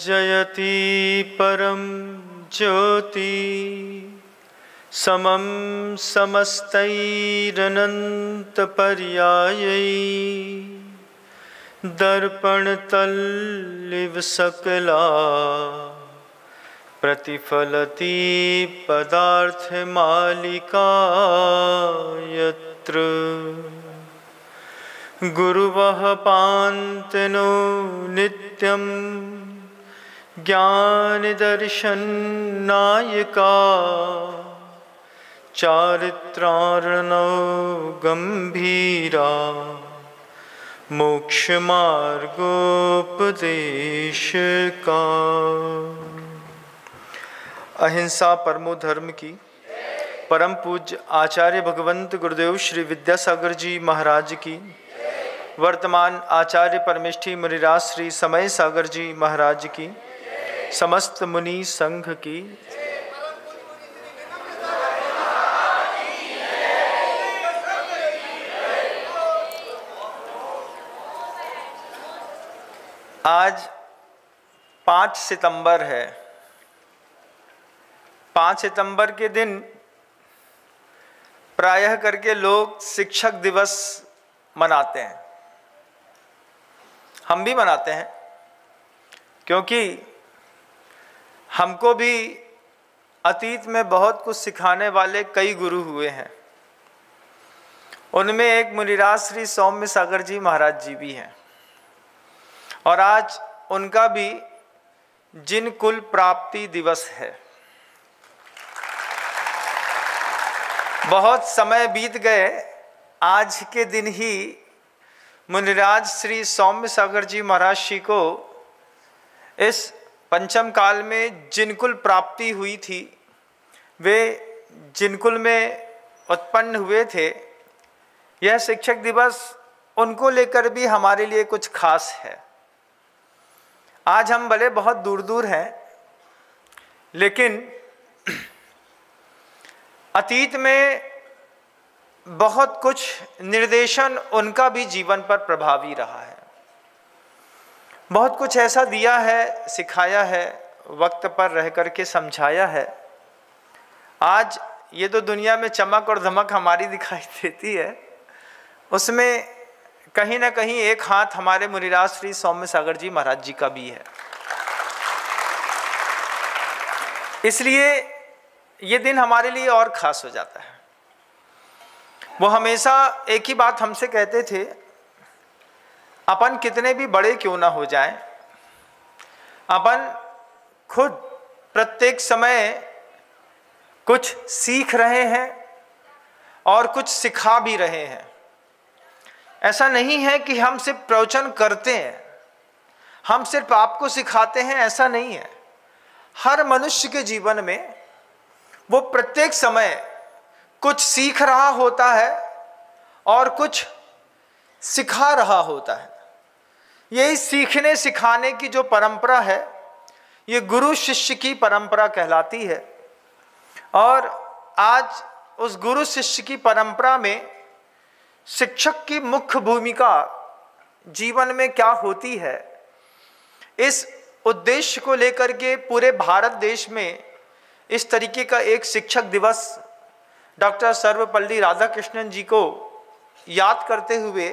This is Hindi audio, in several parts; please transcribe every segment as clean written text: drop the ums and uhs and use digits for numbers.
जयति परम ज्योति समं समस्तैरनन्तपर्यायै दर्पणतल्लिव सकला प्रतिफलति पदार्थमालिका यत्र गुरुवः पान्तनो नित्यं ज्ञानदर्शननायका चारित्रार्णव गंभीरा मोक्षमार्गोपदेशका। अहिंसा परमो धर्म की परम पूज्य आचार्य भगवंत गुरुदेव श्री विद्यासागर जी महाराज की, वर्तमान आचार्य परमेष्ठी मुनिराज श्री समय सागर जी महाराज की, समस्त मुनि संघ की। आज 5 सितंबर है। 5 सितंबर के दिन प्रायः करके लोग शिक्षक दिवस मनाते हैं। हम भी मनाते हैं क्योंकि हमको भी अतीत में बहुत कुछ सिखाने वाले कई गुरु हुए हैं। उनमें एक मुनिराज श्री सौम्य सागर जी महाराज जी भी हैं और आज उनका भी जिन कुल प्राप्ति दिवस है। बहुत समय बीत गए, आज के दिन ही मुनिराज श्री सौम्य सागर जी महाराज जी को इस पंचम काल में जिनकुल प्राप्ति हुई थी। वे जिनकुल में उत्पन्न हुए थे। यह शिक्षक दिवस उनको लेकर भी हमारे लिए कुछ खास है। आज हम भले बहुत दूर दूर हैं, लेकिन अतीत में बहुत कुछ निर्देशन उनका भी जीवन पर प्रभावी रहा है। बहुत कुछ ऐसा दिया है, सिखाया है, वक्त पर रह करके समझाया है। आज ये तो दुनिया में चमक और धमक हमारी दिखाई देती है, उसमें कहीं ना कहीं एक हाथ हमारे मुनिराज श्री सौम्य सागर जी महाराज जी का भी है। इसलिए ये दिन हमारे लिए और खास हो जाता है। वो हमेशा एक ही बात हमसे कहते थे, अपन कितने भी बड़े क्यों ना हो जाएं, अपन खुद प्रत्येक समय कुछ सीख रहे हैं और कुछ सिखा भी रहे हैं। ऐसा नहीं है कि हम सिर्फ प्रवचन करते हैं, हम सिर्फ आपको सिखाते हैं, ऐसा नहीं है। हर मनुष्य के जीवन में वो प्रत्येक समय कुछ सीख रहा होता है और कुछ सिखा रहा होता है। यही सीखने सिखाने की जो परंपरा है, ये गुरु शिष्य की परंपरा कहलाती है। और आज उस गुरु शिष्य की परंपरा में शिक्षक की मुख्य भूमिका जीवन में क्या होती है, इस उद्देश्य को लेकर के पूरे भारत देश में इस तरीके का एक शिक्षक दिवस डॉक्टर सर्वपल्ली राधाकृष्णन जी को याद करते हुए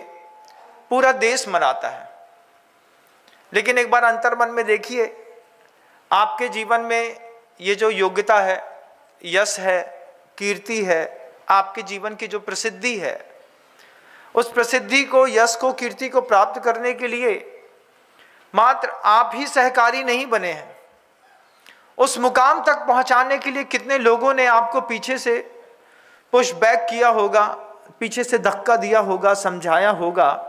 पूरा देश मनाता है। लेकिन एक बार अंतर्मन में देखिए, आपके जीवन में ये जो योग्यता है, यश है, कीर्ति है, आपके जीवन की जो प्रसिद्धि है, उस प्रसिद्धि को, यश को, कीर्ति को प्राप्त करने के लिए मात्र आप ही सहकारी नहीं बने हैं। उस मुकाम तक पहुंचाने के लिए कितने लोगों ने आपको पीछे से पुश बैक किया होगा, पीछे से धक्का दिया होगा, समझाया होगा।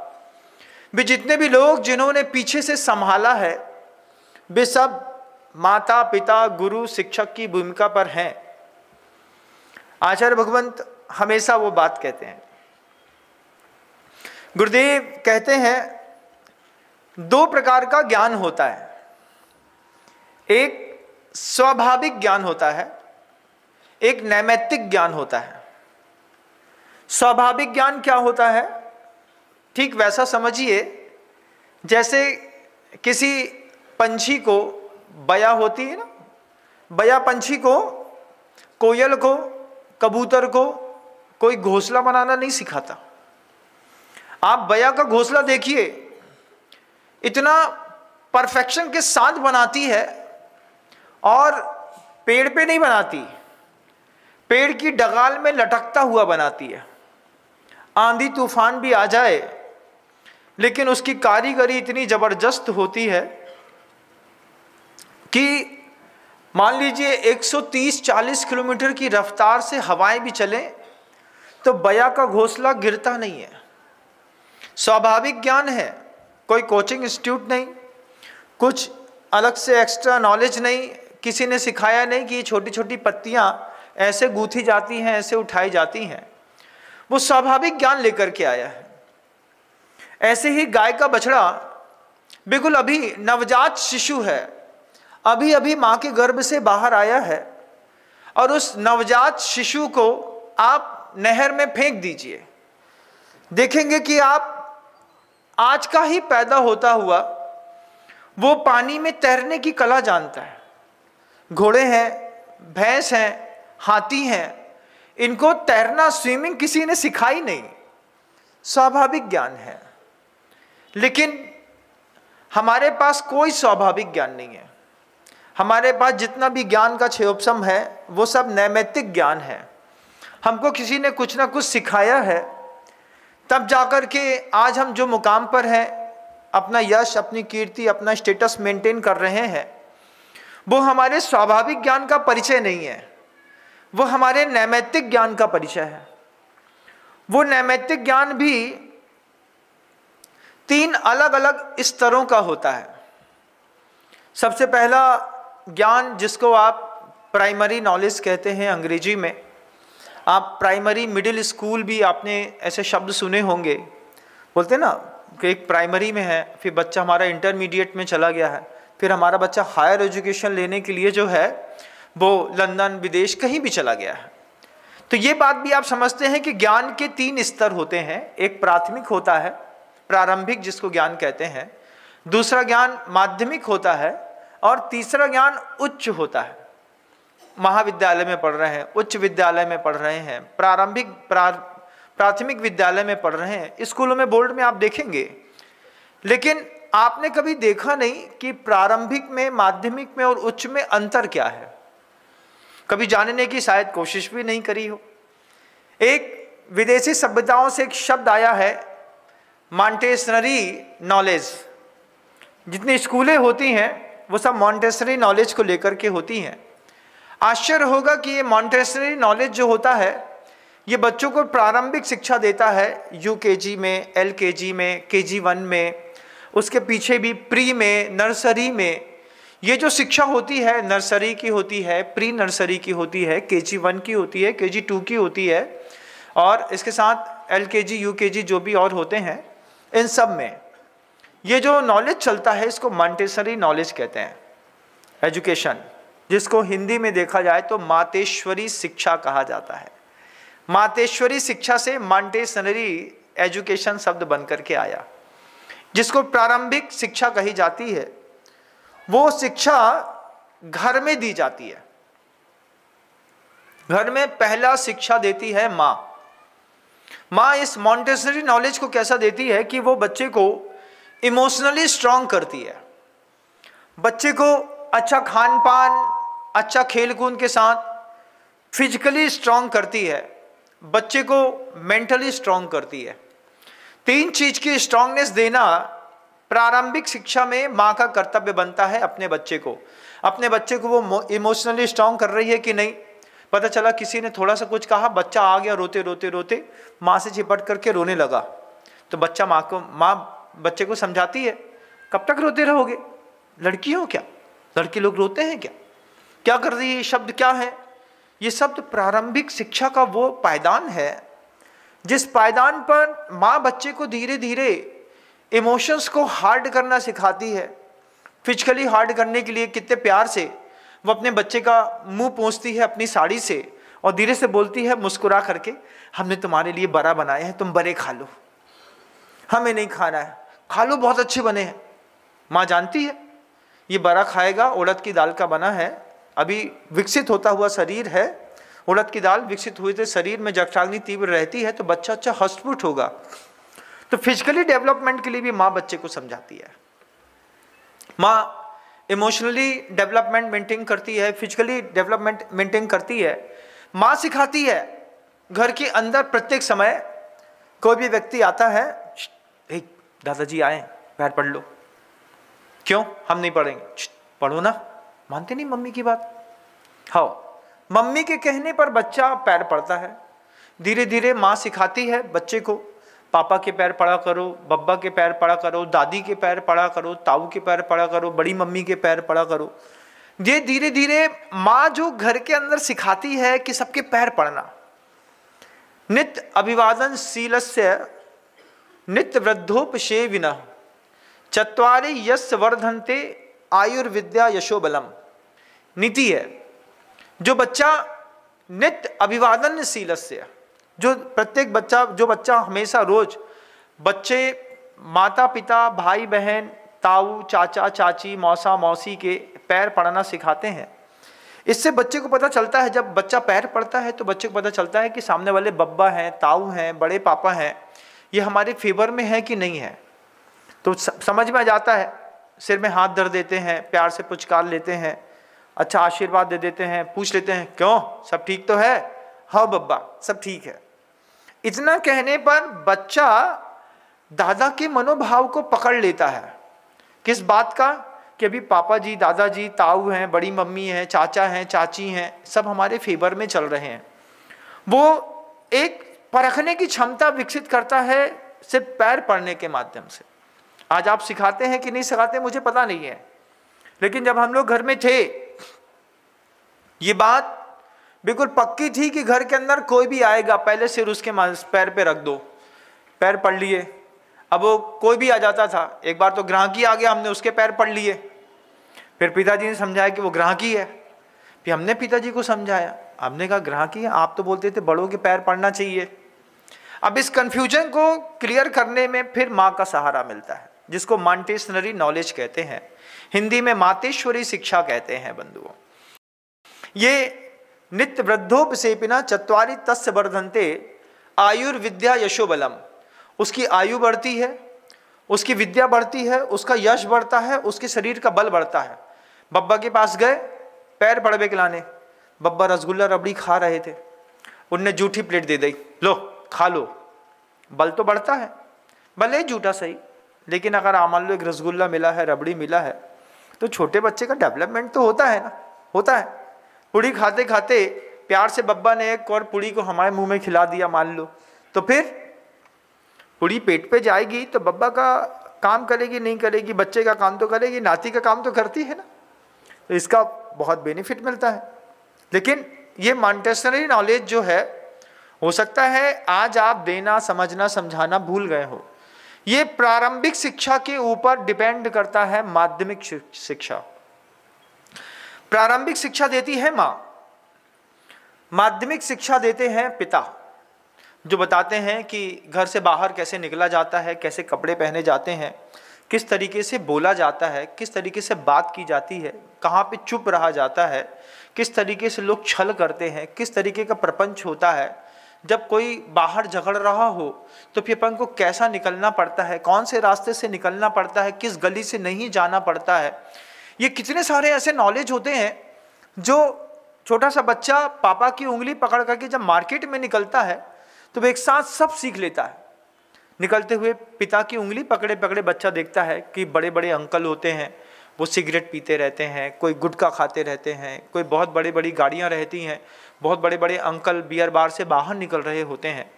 भी जितने भी लोग जिन्होंने पीछे से संभाला है, वे सब माता पिता गुरु शिक्षक की भूमिका पर हैं। आचार्य भगवंत हमेशा वो बात कहते हैं। गुरुदेव कहते हैं, 2 प्रकार का ज्ञान होता है। एक स्वाभाविक ज्ञान होता है, एक नैमित्तिक ज्ञान होता है। स्वाभाविक ज्ञान क्या होता है? ठीक वैसा समझिए जैसे किसी पंछी को बया होती है ना, बया पंछी को, कोयल को, कबूतर को कोई घोंसला बनाना नहीं सिखाता। आप बया का घोंसला देखिए, इतना परफेक्शन के साथ बनाती है, और पेड़ पे नहीं बनाती, पेड़ की डगाल में लटकता हुआ बनाती है। आंधी तूफान भी आ जाए लेकिन उसकी कारीगरी इतनी जबरदस्त होती है कि मान लीजिए 130-40 किलोमीटर की रफ्तार से हवाएं भी चलें तो बया का घोंसला गिरता नहीं है। स्वाभाविक ज्ञान है, कोई कोचिंग इंस्टीट्यूट नहीं, कुछ अलग से एक्स्ट्रा नॉलेज नहीं, किसी ने सिखाया नहीं कि ये छोटी छोटी पत्तियां ऐसे गूंथी जाती हैं, ऐसे उठाई जाती हैं। वो स्वाभाविक ज्ञान लेकर के आया है। ऐसे ही गाय का बछड़ा बिल्कुल अभी नवजात शिशु है, अभी अभी माँ के गर्भ से बाहर आया है, और उस नवजात शिशु को आप नहर में फेंक दीजिए, देखेंगे कि आप आज का ही पैदा होता हुआ वो पानी में तैरने की कला जानता है। घोड़े हैं, भैंस हैं, हाथी हैं, इनको तैरना, स्विमिंग किसी ने सिखाई नहीं, स्वाभाविक ज्ञान है। लेकिन हमारे पास कोई स्वाभाविक ज्ञान नहीं है। हमारे पास जितना भी ज्ञान का क्षयोपशम है वो सब नैमित्तिक ज्ञान है। हमको किसी ने कुछ ना कुछ सिखाया है, तब जाकर के आज हम जो मुकाम पर हैं, अपना यश, अपनी कीर्ति, अपना स्टेटस मेंटेन कर रहे हैं, वो हमारे स्वाभाविक ज्ञान का परिचय नहीं है, वो हमारे नैमित्तिक ज्ञान का परिचय है। वो नैमित्तिक ज्ञान भी 3 अलग अलग स्तरों का होता है। सबसे पहला ज्ञान, जिसको आप प्राइमरी नॉलेज कहते हैं अंग्रेजी में, आप प्राइमरी मिडिल स्कूल भी आपने ऐसे शब्द सुने होंगे, बोलते ना कि एक प्राइमरी में है, फिर बच्चा हमारा इंटरमीडिएट में चला गया है, फिर हमारा बच्चा हायर एजुकेशन लेने के लिए जो है वो लंदन, विदेश कहीं भी चला गया है। तो ये बात भी आप समझते हैं कि ज्ञान के 3 स्तर होते हैं। एक प्राथमिक होता है, प्रारंभिक, जिसको ज्ञान कहते हैं, दूसरा ज्ञान माध्यमिक होता है, और तीसरा ज्ञान उच्च होता है। महाविद्यालय में पढ़ रहे हैं, उच्च विद्यालय में पढ़ रहे हैं, प्राथमिक विद्यालय में पढ़ रहे हैं, स्कूलों में, बोर्ड में आप देखेंगे। लेकिन आपने कभी देखा नहीं कि प्रारंभिक में, माध्यमिक में और उच्च में अंतर क्या है। कभी जानने की शायद कोशिश भी नहीं करी हो। एक विदेशी सभ्यताओं से एक शब्द आया है, मॉन्टेसरी नॉलेज। जितनी स्कूलें होती हैं वो सब मॉन्टेसरी नॉलेज को लेकर के होती हैं। आश्चर्य होगा कि ये मॉन्टेसरी नॉलेज जो होता है, ये बच्चों को प्रारंभिक शिक्षा देता है, यूकेजी में, एलकेजी में, केजी 1 में, उसके पीछे भी प्री में, नर्सरी में। ये जो शिक्षा होती है, नर्सरी की होती है, प्री नर्सरी की होती है, केजी 1 की होती है, केजी 2 की होती है, और इसके साथ एलकेजी, यूकेजी जो भी और होते हैं, इन सब में ये जो नॉलेज चलता है इसको मॉन्टेसरी नॉलेज कहते हैं, एजुकेशन, जिसको हिंदी में देखा जाए तो मातेश्वरी शिक्षा कहा जाता है। मातेश्वरी शिक्षा से मॉन्टेसरी एजुकेशन शब्द बन करके आया, जिसको प्रारंभिक शिक्षा कही जाती है। वो शिक्षा घर में दी जाती है। घर में पहला शिक्षा देती है माँ। माँ इस मॉन्टेसरी नॉलेज को कैसा देती है कि वो बच्चे को इमोशनली स्ट्रांग करती है, बच्चे को अच्छा खान पान, अच्छा खेल कूद के साथ फिजिकली स्ट्रांग करती है, बच्चे को मेंटली स्ट्रांग करती है। 3 चीज की स्ट्रांगनेस देना प्रारंभिक शिक्षा में माँ का कर्तव्य बनता है। अपने बच्चे को वो इमोशनली स्ट्रांग कर रही है कि नहीं। पता चला किसी ने थोड़ा सा कुछ कहा, बच्चा आ गया रोते रोते रोते, माँ से चिपट करके रोने लगा, तो माँ बच्चे को समझाती है, कब तक रोते रहोगे, लड़की हो क्या, लड़के लोग रोते हैं क्या, क्या कर रही है, ये शब्द क्या है। ये शब्द प्रारंभिक शिक्षा का वो पायदान है जिस पायदान पर माँ बच्चे को धीरे धीरे इमोशंस को हार्ड करना सिखाती है। फिजिकली हार्ड करने के लिए कितने प्यार से वो अपने बच्चे का मुंह पोंछती है अपनी साड़ी से, और धीरे से बोलती है मुस्कुरा करके, हमने तुम्हारे लिए बड़ा बनाए हैं, तुम बड़े खा लो, हमें नहीं खाना है, खा लो, बहुत अच्छे बने हैं। माँ जानती है ये बड़ा खाएगा, उड़द की दाल का बना है, अभी विकसित होता हुआ शरीर है, उड़द की दाल विकसित हुए थे, शरीर में जठराग्नि तीव्र रहती है तो बच्चा अच्छा हष्टपुष्ट होगा। तो फिजिकली डेवलपमेंट के लिए भी माँ बच्चे को समझाती है, माँ इमोशनली डेवलपमेंट मेंटेन करती है, फिजिकली डेवलपमेंट मेंटेन करती है। माँ सिखाती है घर के अंदर प्रत्येक समय कोई भी व्यक्ति आता है, दादाजी आए पैर पढ़ लो, क्यों हम नहीं पढ़ेंगे, पढ़ो ना, मानते नहीं मम्मी की बात। हाँ, मम्मी के कहने पर बच्चा पैर पढ़ता है। धीरे धीरे माँ सिखाती है बच्चे को, पापा के पैर पढ़ा करो, बब्बा के पैर पढ़ा करो, दादी के पैर पढ़ा करो, ताऊ के पैर पढ़ा करो, बड़ी मम्मी के पैर पढ़ा करो। ये धीरे धीरे माँ जो घर के अंदर सिखाती है कि सबके पैर पढ़ना। नित्य अभिवादन शीलस्य नित्य वृद्धोपसेविनः चत्वारि यस्य वर्धन्ते आयुर्विद्या यशोबलम। नीति है, जो बच्चा नित्य अभिवादन शीलस्य, जो प्रत्येक बच्चा, जो बच्चा हमेशा रोज बच्चे माता पिता भाई बहन ताऊ चाचा चाची मौसा मौसी के पैर पढ़ना सिखाते हैं, इससे बच्चे को पता चलता है, जब बच्चा पैर पढ़ता है तो बच्चे को पता चलता है कि सामने वाले बब्बा हैं, ताऊ हैं, बड़े पापा हैं, ये हमारे फेवर में है कि नहीं है। तो समझ में आ जाता है, सिर में हाथ धर देते हैं, प्यार से पुचकार लेते हैं, अच्छा आशीर्वाद दे देते हैं, पूछ लेते हैं क्यों सब ठीक तो है, हाँ बब्बा सब ठीक है। इतना कहने पर बच्चा दादा के मनोभाव को पकड़ लेता है। किस बात का, कि अभी पापा जी दादाजी ताऊ हैं, बड़ी मम्मी हैं, चाचा हैं, चाची हैं, सब हमारे फेवर में चल रहे हैं। वो एक परखने की क्षमता विकसित करता है सिर्फ पैर पढ़ने के माध्यम से। आज आप सिखाते हैं कि नहीं सिखाते मुझे पता नहीं है, लेकिन जब हम लोग घर में थे ये बात बिल्कुल पक्की थी कि घर के अंदर कोई भी आएगा पहले सिर उसके पैर पे रख दो, पैर पढ़ लिए। अब वो कोई भी आ जाता था, एक बार तो ग्राहकी आ गया, हमने उसके पैर पढ़ लिए, फिर पिताजी ने समझाया कि वो ग्राहकी है, फिर हमने पिताजी को समझाया, हमने कहा ग्राहकी है, आप तो बोलते थे बड़ों के पैर पढ़ना चाहिए। अब इस कंफ्यूजन को क्लियर करने में फिर माँ का सहारा मिलता है, जिसको मॉन्टेसनरी नॉलेज कहते हैं, हिंदी में मातेश्वरी शिक्षा कहते हैं बंधुओं। ये नित्य वृद्धोपसेपिना चत्वारि तस्य वर्धन्ते आयुर्विद्या यशोबलम। उसकी आयु बढ़ती है, उसकी विद्या बढ़ती है, उसका यश बढ़ता है, उसके शरीर का बल बढ़ता है। बब्बा के पास गए पैर पड़वे खिलाने, बब्बा रसगुल्ला रबड़ी खा रहे थे, उनने जूठी प्लेट दे दी, लो खा लो, बल तो बढ़ता है, भले जूठा सही, लेकिन अगर मान लो एक रसगुल्ला मिला है, रबड़ी मिला है, तो छोटे बच्चे का डेवलपमेंट तो होता है ना, होता है। पूड़ी खाते खाते प्यार से बब्बा ने एक और पूड़ी को हमारे मुंह में खिला दिया मान लो, तो फिर पूड़ी पेट पे जाएगी तो बब्बा का काम करेगी नहीं करेगी, बच्चे का काम तो करेगी, नाती का काम तो करती है ना, तो इसका बहुत बेनिफिट मिलता है। लेकिन ये मॉन्टेसनरी नॉलेज जो है, हो सकता है आज आप देना समझना समझाना भूल गए हो। ये प्रारंभिक शिक्षा के ऊपर डिपेंड करता है। माध्यमिक शिक्षा, प्रारंभिक शिक्षा देती है माँ, माध्यमिक शिक्षा देते हैं पिता, जो बताते हैं कि घर से बाहर कैसे निकला जाता है, कैसे कपड़े पहने जाते हैं, किस तरीके से बोला जाता है, किस तरीके से बात की जाती है, कहाँ पे चुप रहा जाता है, किस तरीके से लोग छल करते हैं, किस तरीके का प्रपंच होता है। जब कोई बाहर झगड़ रहा हो तो फिर अपन को कैसा निकलना पड़ता है, कौन से रास्ते से निकलना पड़ता है, किस गली से नहीं जाना पड़ता है। ये कितने सारे ऐसे नॉलेज होते हैं जो छोटा सा बच्चा पापा की उंगली पकड़ करके जब मार्केट में निकलता है तो वो एक साथ सब सीख लेता है। निकलते हुए पिता की उंगली पकड़े पकड़े बच्चा देखता है कि बड़े बड़े अंकल होते हैं, वो सिगरेट पीते रहते हैं, कोई गुटखा खाते रहते हैं, कोई बहुत बड़ी बड़ी गाड़ियाँ रहती हैं, बहुत बड़े बड़े अंकल बियर बार से बाहर निकल रहे होते हैं।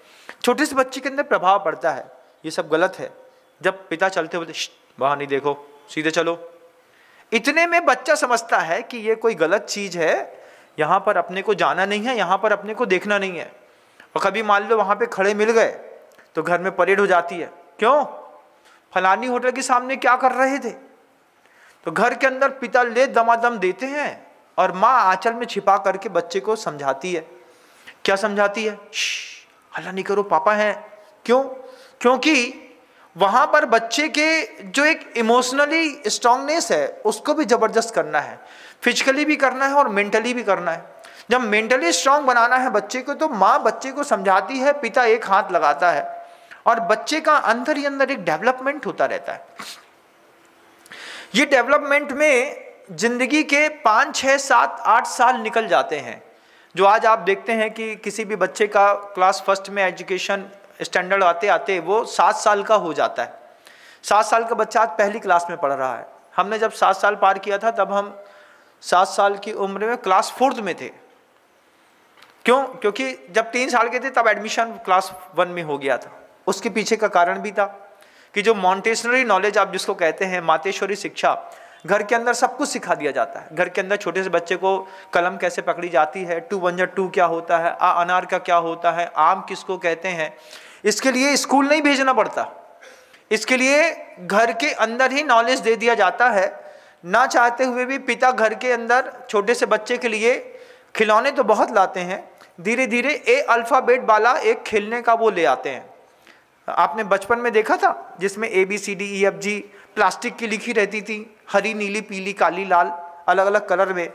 छोटे से बच्चे के अंदर प्रभाव पड़ता है, ये सब गलत है। जब पिता चलते होते वहाँ नहीं देखो, सीधे चलो, इतने में बच्चा समझता है कि ये कोई गलत चीज़ है, यहाँ पर अपने को जाना नहीं है, यहाँ पर अपने को देखना नहीं है। और कभी मान लो वहाँ पे खड़े मिल गए तो घर में परेड हो जाती है, क्यों, फलानी होटल के सामने क्या कर रहे थे। तो घर के अंदर पिता ले दमादम देते हैं और माँ आंचल में छिपा करके बच्चे को समझाती है। क्या समझाती है, हल्ला नहीं करो पापा हैं। क्यों, क्योंकि वहाँ पर बच्चे के जो एक इमोशनली स्ट्रांगनेस है उसको भी ज़बरदस्त करना है, फिजिकली भी करना है और मेंटली भी करना है। जब मेंटली स्ट्रांग बनाना है बच्चे को, तो माँ बच्चे को समझाती है, पिता एक हाथ लगाता है, और बच्चे का अंदर ही अंदर एक डेवलपमेंट होता रहता है। ये डेवलपमेंट में जिंदगी के 5, 6, 7, 8 साल निकल जाते हैं। जो आज आप देखते हैं कि किसी भी बच्चे का क्लास फर्स्ट में एजुकेशन स्टैंडर्ड आते आते वो 7 साल का हो जाता है। 7 साल का बच्चा आज पहली क्लास में पढ़ रहा है। हमने जब 7 साल पार किया था तब हम 7 साल की उम्र में क्लास 4th में थे। क्यों? क्योंकि जब 3 साल के थे तब एडमिशन क्लास 1 में हो गया था। उसके पीछे का कारण भी था कि जो मॉन्टेसरी नॉलेज आप जिसको कहते हैं, मातेश्वरी शिक्षा, घर के अंदर सब कुछ सिखा दिया जाता है। घर के अंदर छोटे से बच्चे को कलम कैसे पकड़ी जाती है, 2 1 2 क्या होता है, अनार का क्या होता है, आम किसको कहते हैं, इसके लिए स्कूल नहीं भेजना पड़ता। इसके लिए घर के अंदर ही नॉलेज दे दिया जाता है। ना चाहते हुए भी पिता घर के अंदर छोटे से बच्चे के लिए खिलौने तो बहुत लाते हैं, धीरे धीरे ए अल्फ़ाबेट वाला एक खेलने का वो ले आते हैं। आपने बचपन में देखा था जिसमें ABCDEFG प्लास्टिक की लिखी रहती थी, हरी, नीली, पीली, काली, लाल, अलग अलग कलर में।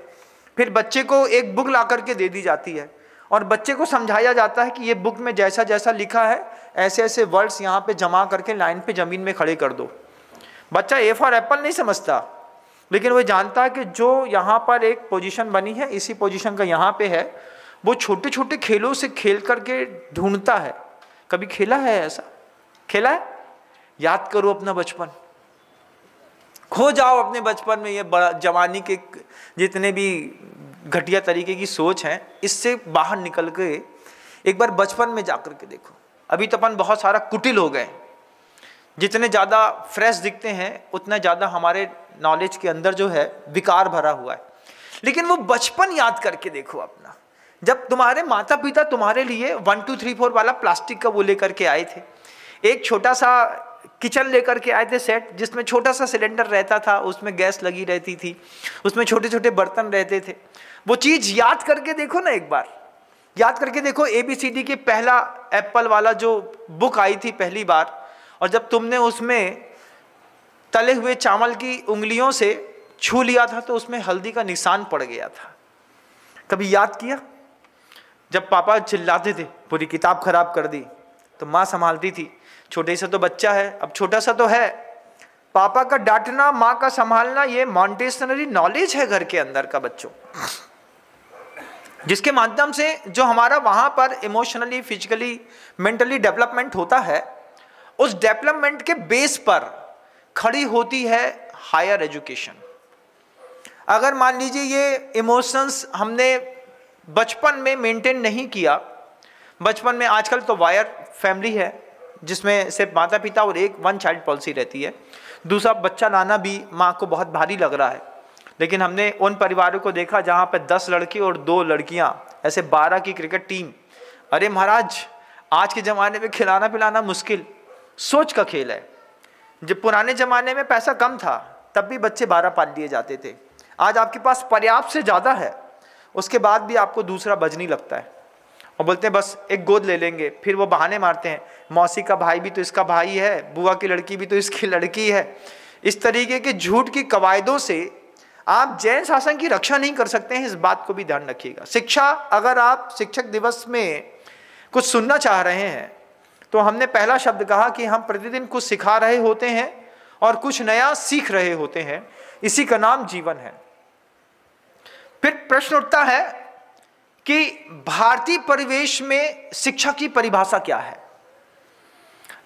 फिर बच्चे को एक बुक ला करके दे दी जाती है और बच्चे को समझाया जाता है कि ये बुक में जैसा जैसा लिखा है ऐसे ऐसे वर्ड्स यहाँ पे जमा करके लाइन पे ज़मीन में खड़े कर दो। बच्चा A फॉर एप्पल नहीं समझता, लेकिन वो जानता है कि जो यहाँ पर एक पोजीशन बनी है इसी पोजीशन का यहाँ पे है। वो छोटे छोटे खेलों से खेल करके ढूंढता है। कभी खेला है ऐसा? खेला है? याद करो अपना बचपन, खो जाओ अपने बचपन में। ये जवानी के जितने भी घटिया तरीके की सोच हैं इससे बाहर निकल के एक बार बचपन में जाकर के देखो। अभी तो अपन बहुत सारा कुटिल हो गए, जितने ज़्यादा फ्रेश दिखते हैं उतना ज़्यादा हमारे नॉलेज के अंदर जो है विकार भरा हुआ है। लेकिन वो बचपन याद करके देखो अपना, जब तुम्हारे माता पिता तुम्हारे लिए 1 2 3 4 वाला प्लास्टिक का वो लेकर के आए थे, एक छोटा सा किचन लेकर के आए थे सेट, जिसमें छोटा सा सिलेंडर रहता था, उसमें गैस लगी रहती थी, उसमें छोटे छोटे बर्तन रहते थे। वो चीज़ याद करके देखो ना, एक बार याद करके देखो। ABCD के पहला एप्पल वाला जो बुक आई थी पहली बार, और जब तुमने उसमें तले हुए चावल की उंगलियों से छू लिया था तो उसमें हल्दी का निशान पड़ गया था। कभी याद किया? जब पापा चिल्लाते थे पूरी किताब खराब कर दी तो माँ संभालती थी, छोटे सा तो बच्चा है, अब छोटा सा तो है। पापा का डांटना, माँ का संभालना, ये मॉन्टेसरी नॉलेज है घर के अंदर का बच्चों, जिसके माध्यम से जो हमारा वहाँ पर इमोशनली, फिजिकली, मेंटली डेवलपमेंट होता है, उस डेवलपमेंट के बेस पर खड़ी होती है हायर एजुकेशन। अगर मान लीजिए ये इमोशंस हमने बचपन में मेंटेन नहीं किया, बचपन में, आजकल तो वायर फैमिली है जिसमें सिर्फ माता पिता और एक 1 चाइल्ड पॉलिसी रहती है, दूसरा बच्चा लाना भी माँ को बहुत भारी लग रहा है। लेकिन हमने उन परिवारों को देखा जहाँ पे 10 लड़के और 2 लड़कियाँ, ऐसे 12 की क्रिकेट टीम। अरे महाराज, आज के ज़माने में खिलाना पिलाना मुश्किल, सोच का खेल है। जब पुराने ज़माने में पैसा कम था तब भी बच्चे 12 पाल लिए जाते थे। आज आपके पास पर्याप्त से ज़्यादा है, उसके बाद भी आपको दूसरा बजनी लगता है और बोलते हैं बस एक गोद ले लेंगे। फिर वो बहाने मारते हैं, मौसी का भाई भी तो इसका भाई है, बुआ की लड़की भी तो इसकी लड़की है। इस तरीके के झूठ की कवायदों से आप जैन शासन की रक्षा नहीं कर सकते हैं, इस बात को भी ध्यान रखिएगा। शिक्षा, अगर आप शिक्षक दिवस में कुछ सुनना चाह रहे हैं तो हमने पहला शब्द कहा कि हम प्रतिदिन कुछ सिखा रहे होते हैं और कुछ नया सीख रहे होते हैं, इसी का नाम जीवन है। फिर प्रश्न उठता है कि भारतीय परिवेश में शिक्षा की परिभाषा क्या है।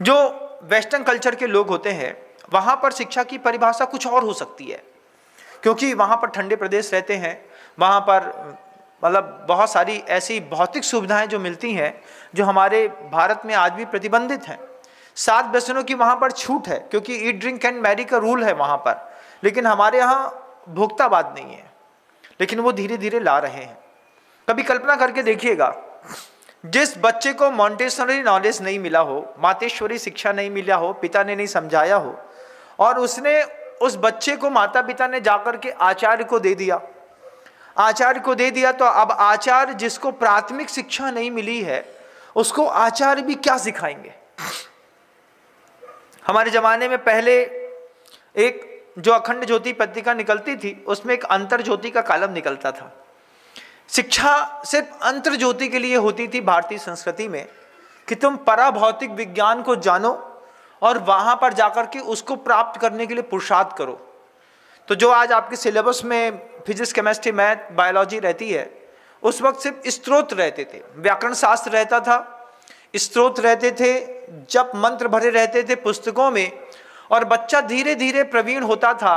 जो वेस्टर्न कल्चर के लोग होते हैं वहाँ पर शिक्षा की परिभाषा कुछ और हो सकती है, क्योंकि वहाँ पर ठंडे प्रदेश रहते हैं, वहाँ पर मतलब बहुत सारी ऐसी भौतिक सुविधाएं जो मिलती हैं जो हमारे भारत में आज भी प्रतिबंधित हैं। 7 व्यसनों की वहाँ पर छूट है, क्योंकि ईट ड्रिंक एंड मैरी का रूल है वहाँ पर, लेकिन हमारे यहाँ भोक्तावाद नहीं है, लेकिन वो धीरे धीरे ला रहे हैं। कभी कल्पना करके देखिएगा, जिस बच्चे को मॉन्टेसरी नॉलेज नहीं मिला हो, मातेश्वरी शिक्षा नहीं मिला हो, पिता ने नहीं समझाया हो, और उसने उस बच्चे को माता पिता ने जाकर के आचार्य को दे दिया, आचार्य को दे दिया, तो अब आचार्य जिसको प्राथमिक शिक्षा नहीं मिली है उसको आचार्य भी क्या सिखाएंगे। हमारे ज़माने में पहले एक जो अखंड ज्योति पत्रिका निकलती थी उसमें एक अंतर ज्योति का कॉलम निकलता था। शिक्षा सिर्फ अंतर ज्योति के लिए होती थी भारतीय संस्कृति में कि तुम पराभौतिक विज्ञान को जानो और वहाँ पर जाकर के उसको प्राप्त करने के लिए पुरुषार्थ करो। तो जो आज आपके सिलेबस में फिजिक्स, केमिस्ट्री, मैथ, बायोलॉजी रहती है, उस वक्त सिर्फ स्त्रोत रहते थे, व्याकरण शास्त्र रहता था, स्त्रोत रहते थे, जप मंत्र भरे रहते थे पुस्तकों में, और बच्चा धीरे धीरे प्रवीण होता था,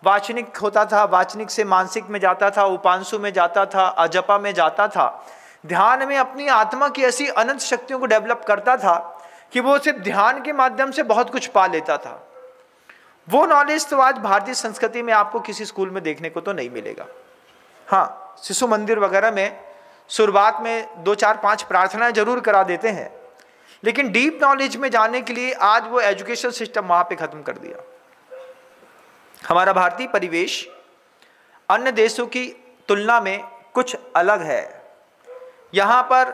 वाचनिक होता था, वाचनिक से मानसिक में जाता था, उपांशु में जाता था, अजपा में जाता था, ध्यान में अपनी आत्मा की ऐसी अनंत शक्तियों को डेवलप करता था कि वो सिर्फ ध्यान के माध्यम से बहुत कुछ पा लेता था। वो नॉलेज तो आज भारतीय संस्कृति में आपको किसी स्कूल में देखने को तो नहीं मिलेगा। हाँ, शिशु मंदिर वगैरह में शुरुआत में 2, 4, 5 प्रार्थनाएं जरूर करा देते हैं, लेकिन डीप नॉलेज में जाने के लिए आज वो एजुकेशन सिस्टम वहाँ पे खत्म कर दिया। हमारा भारतीय परिवेश अन्य देशों की तुलना में कुछ अलग है। यहाँ पर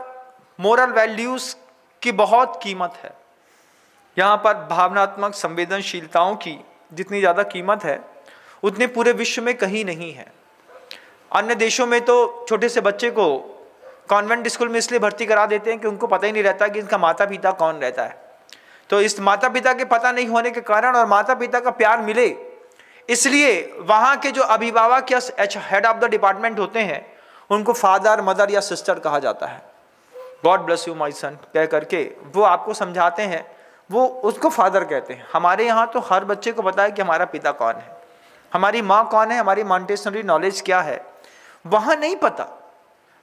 मोरल वैल्यूज़ की बहुत कीमत है। यहाँ पर भावनात्मक संवेदनशीलताओं की जितनी ज़्यादा कीमत है उतनी पूरे विश्व में कहीं नहीं है। अन्य देशों में तो छोटे से बच्चे को कॉन्वेंट स्कूल में इसलिए भर्ती करा देते हैं कि उनको पता ही नहीं रहता कि इनका माता पिता कौन रहता है। तो इस माता पिता के पता नहीं होने के कारण और माता पिता का प्यार मिले, इसलिए वहाँ के जो अभिभावक या हेड ऑफ द डिपार्टमेंट होते हैं उनको फादर, मदर या सिस्टर कहा जाता है। गॉड ब्लेस यू माई सन कह करके वो आपको समझाते हैं, वो उसको फादर कहते हैं। हमारे यहाँ तो हर बच्चे को पता है कि हमारा पिता कौन है, हमारी माँ कौन है, हमारी मॉन्टेसरी नॉलेज क्या है। वहाँ नहीं पता,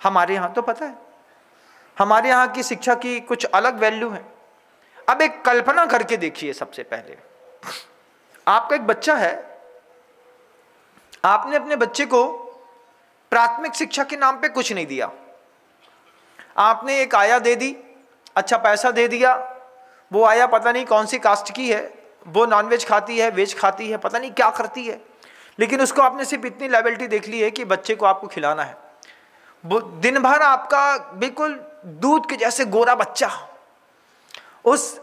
हमारे यहाँ तो पता है। हमारे यहाँ की शिक्षा की कुछ अलग वैल्यू है। अब एक कल्पना करके देखिए, सबसे पहले आपका एक बच्चा है, आपने अपने बच्चे को प्राथमिक शिक्षा के नाम पे कुछ नहीं दिया, आपने एक आया दे दी, अच्छा पैसा दे दिया, वो आया पता नहीं कौन सी कास्ट की है, वो नॉनवेज खाती है, वेज खाती है, पता नहीं क्या करती है, लेकिन उसको आपने सिर्फ इतनी लेवलिटी देख ली है कि बच्चे को आपको खिलाना है। वो दिन भर आपका बिल्कुल दूध के जैसे गोरा बच्चा उस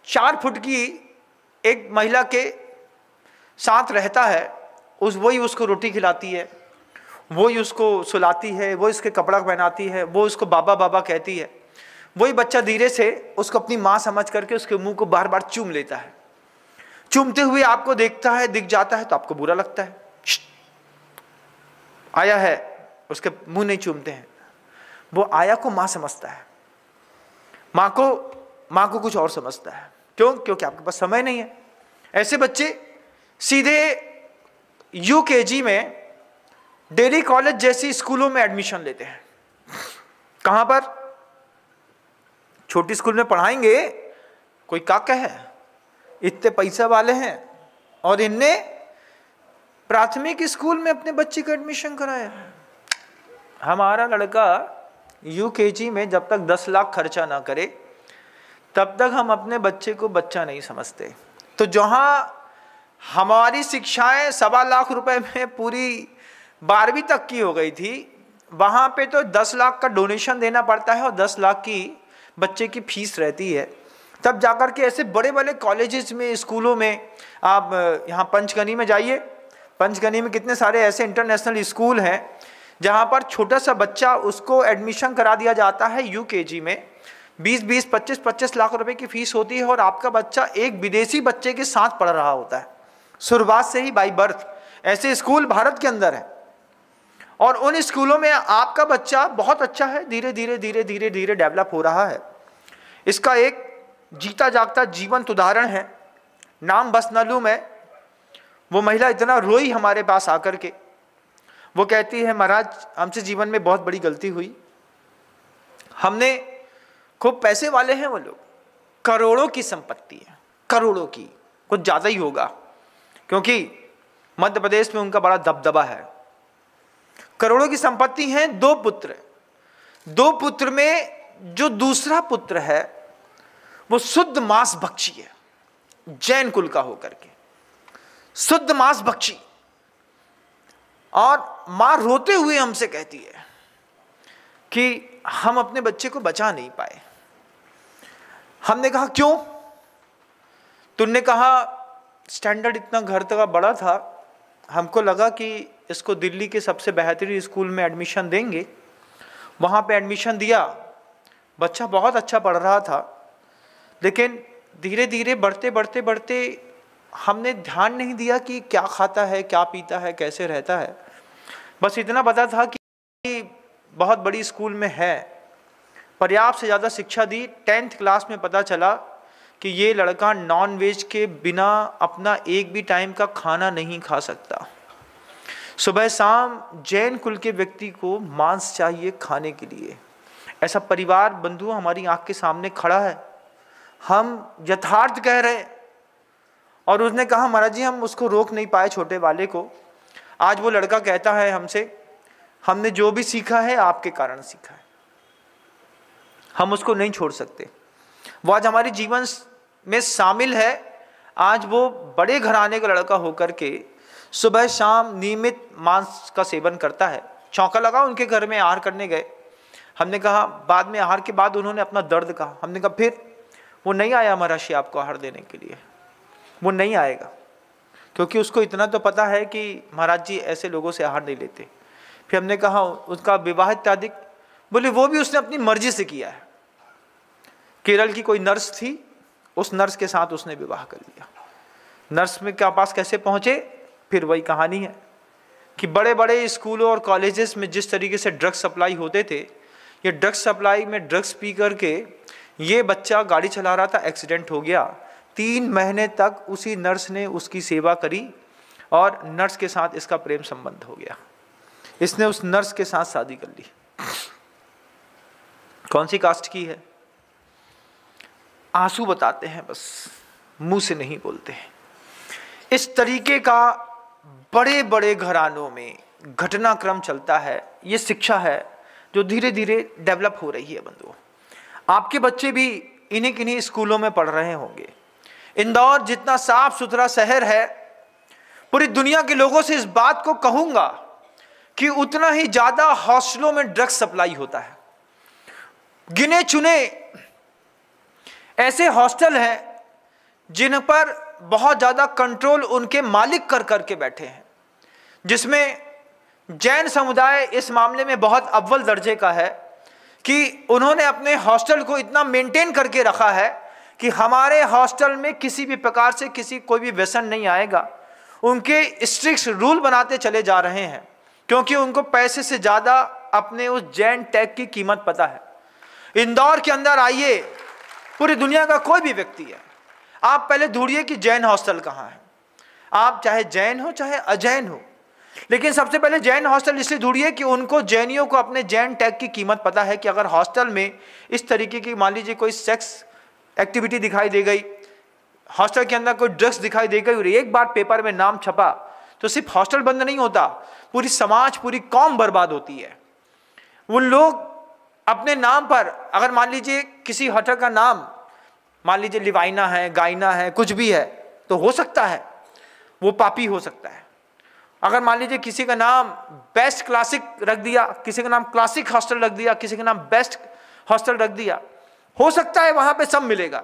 4 फुट की एक महिला के साथ रहता है, वही उसको रोटी खिलाती है, वही उसको सुलाती है, वो इसके कपड़ा पहनाती है, वो उसको बाबा बाबा कहती है। वही बच्चा धीरे से उसको अपनी माँ समझ करके उसके मुंह को बार बार चूम लेता है। चूमते हुए आपको देखता है, दिख जाता है तो आपको बुरा लगता है, आया है, उसके मुंह नहीं चूमते हैं। वो आया को माँ समझता है, माँ को कुछ और समझता है। क्यों? क्योंकि आपके पास समय नहीं है। ऐसे बच्चे सीधे यूकेजी में डेली कॉलेज जैसी स्कूलों में एडमिशन लेते हैं। कहां पर? छोटी स्कूल में पढ़ाएंगे, कोई काका है, इतने पैसा वाले हैं और इनने प्राथमिक स्कूल में अपने बच्चे का एडमिशन कराया। हमारा लड़का यूकेजी में जब तक 10 लाख खर्चा ना करे तब तक हम अपने बच्चे को बच्चा नहीं समझते। तो जहां हमारी शिक्षाएं 1.25 लाख रुपए में पूरी 12वीं तक की हो गई थी, वहाँ पे तो 10 लाख का डोनेशन देना पड़ता है और 10 लाख की बच्चे की फीस रहती है। तब जाकर के ऐसे बड़े बड़े कॉलेजेस में, स्कूलों में, आप यहाँ पंचगनी में जाइए, पंचगनी में कितने सारे ऐसे इंटरनेशनल स्कूल हैं जहाँ पर छोटा सा बच्चा उसको एडमिशन करा दिया जाता है यूकेजी में। 20-20, 25-25 लाख रुपए की फीस होती है और आपका बच्चा एक विदेशी बच्चे के साथ पढ़ रहा होता है शुरुआत से ही, बाई बर्थ। ऐसे स्कूल भारत के अंदर है और उन स्कूलों में आपका बच्चा बहुत अच्छा है, धीरे धीरे धीरे धीरे धीरे डेवलप हो रहा है। इसका एक जीता जागता जीवंत उदाहरण है, नाम बसनलू में। वो महिला इतना रोई हमारे पास आकर के, वो कहती है, महाराज हमसे जीवन में बहुत बड़ी गलती हुई, हमने खूब पैसे वाले हैं वो लोग, करोड़ों की संपत्ति है, करोड़ों की, कुछ ज़्यादा ही होगा क्योंकि मध्य प्रदेश में उनका बड़ा दबदबा है। करोड़ों की संपत्ति है, 2 पुत्र, 2 पुत्र में जो दूसरा पुत्र है वो शुद्ध मांस भक्षी है, जैन कुल का होकर के शुद्ध मांस भक्षी। और मां रोते हुए हमसे कहती है कि हम अपने बच्चे को बचा नहीं पाए। हमने कहा क्यों? तुमने कहा स्टैंडर्ड इतना घर का बड़ा था, हमको लगा कि इसको दिल्ली के सबसे बेहतरीन स्कूल में एडमिशन देंगे। वहाँ पे एडमिशन दिया, बच्चा बहुत अच्छा पढ़ रहा था, लेकिन धीरे धीरे बढ़ते बढ़ते बढ़ते हमने ध्यान नहीं दिया कि क्या खाता है, क्या पीता है, कैसे रहता है। बस इतना पता था कि बहुत बड़ी स्कूल में है, पर्याप्त से ज़्यादा शिक्षा दी। 10th क्लास में पता चला कि ये लड़का नॉन वेज के बिना अपना एक भी टाइम का खाना नहीं खा सकता। सुबह शाम जैन कुल के व्यक्ति को मांस चाहिए खाने के लिए। ऐसा परिवार बंधु हमारी आंख के सामने खड़ा है, हम यथार्थ कह रहे हैं। और उसने कहा महाराज जी हम उसको रोक नहीं पाए, छोटे वाले को। आज वो लड़का कहता है हमसे, हमने जो भी सीखा है आपके कारण सीखा है, हम उसको नहीं छोड़ सकते। वो आज हमारे जीवन में शामिल है। आज वो बड़े घराने का लड़का होकर के सुबह शाम नियमित मांस का सेवन करता है। चौंका लगा, उनके घर में आहार करने गए। हमने कहा, बाद में आहार के बाद उन्होंने अपना दर्द कहा। हमने कहा फिर? वो नहीं आया महर्षि आपको आहार देने के लिए, वो नहीं आएगा, क्योंकि उसको इतना तो पता है कि महाराज जी ऐसे लोगों से आहार नहीं लेते। फिर हमने कहा उसका विवाह इत्यादि, बोले वो भी उसने अपनी मर्जी से किया है। केरल की कोई नर्स थी, उस नर्स के साथ उसने विवाह कर लिया। नर्स में क्या पास कैसे पहुंचे, फिर वही कहानी है कि बड़े बड़े स्कूलों और कॉलेजेस में जिस तरीके से ड्रग्स सप्लाई होते थे, ये ड्रग्स सप्लाई में ड्रग्स पी करके ये बच्चा गाड़ी चला रहा था, एक्सीडेंट हो गया। 3 महीने तक उसी नर्स ने उसकी सेवा करी और नर्स के साथ इसका प्रेम संबंध हो गया। इसने उस नर्स के साथ शादी कर ली। कौन सी कास्ट की है? आंसू बताते हैं, बस मुंह से नहीं बोलते हैं। इस तरीके का बड़े बड़े घरानों में घटनाक्रम चलता है। ये शिक्षा है जो धीरे धीरे डेवलप हो रही है बंधुओं। आपके बच्चे भी इन्हीं किन्हीं स्कूलों में पढ़ रहे होंगे। इंदौर जितना साफ सुथरा शहर है, पूरी दुनिया के लोगों से इस बात को कहूंगा कि उतना ही ज्यादा हॉस्टलों में ड्रग्स सप्लाई होता है। गिने चुने ऐसे हॉस्टल हैं जिन पर बहुत ज्यादा कंट्रोल उनके मालिक कर करके बैठे हैं, जिसमें जैन समुदाय इस मामले में बहुत अव्वल दर्जे का है कि उन्होंने अपने हॉस्टल को इतना मेंटेन करके रखा है कि हमारे हॉस्टल में किसी भी प्रकार से कोई भी व्यसन नहीं आएगा। उनके स्ट्रिक्ट रूल बनाते चले जा रहे हैं, क्योंकि उनको पैसे से ज़्यादा अपने उस जैन टैग की कीमत पता है। इंदौर के अंदर आइए, पूरी दुनिया का कोई भी व्यक्ति है, आप पहले ढूंढिए कि जैन हॉस्टल कहाँ है। आप चाहे जैन हो चाहे अजैन हो, लेकिन सबसे पहले जैन हॉस्टल इसलिए ढूंढिए कि उनको, जैनियों को अपने जैन टैग की कीमत पता है कि अगर हॉस्टल में इस तरीके की मान लीजिए कोई सेक्स एक्टिविटी दिखाई दे गई, हॉस्टल के अंदर कोई ड्रग्स दिखाई दे गई और एक बार पेपर में नाम छपा तो सिर्फ हॉस्टल बंद नहीं होता, पूरी समाज, पूरी कौम बर्बाद होती है। वो लोग अपने नाम पर, अगर मान लीजिए किसी होटल का नाम मान लीजिए लिवाइना है, गाइना है, कुछ भी है, तो हो सकता है वो पापी हो सकता है। अगर मान लीजिए किसी का नाम बेस्ट क्लासिक रख दिया, किसी का नाम क्लासिक हॉस्टल रख दिया, किसी का नाम बेस्ट हॉस्टल रख दिया, हो सकता है वहां पे सब मिलेगा।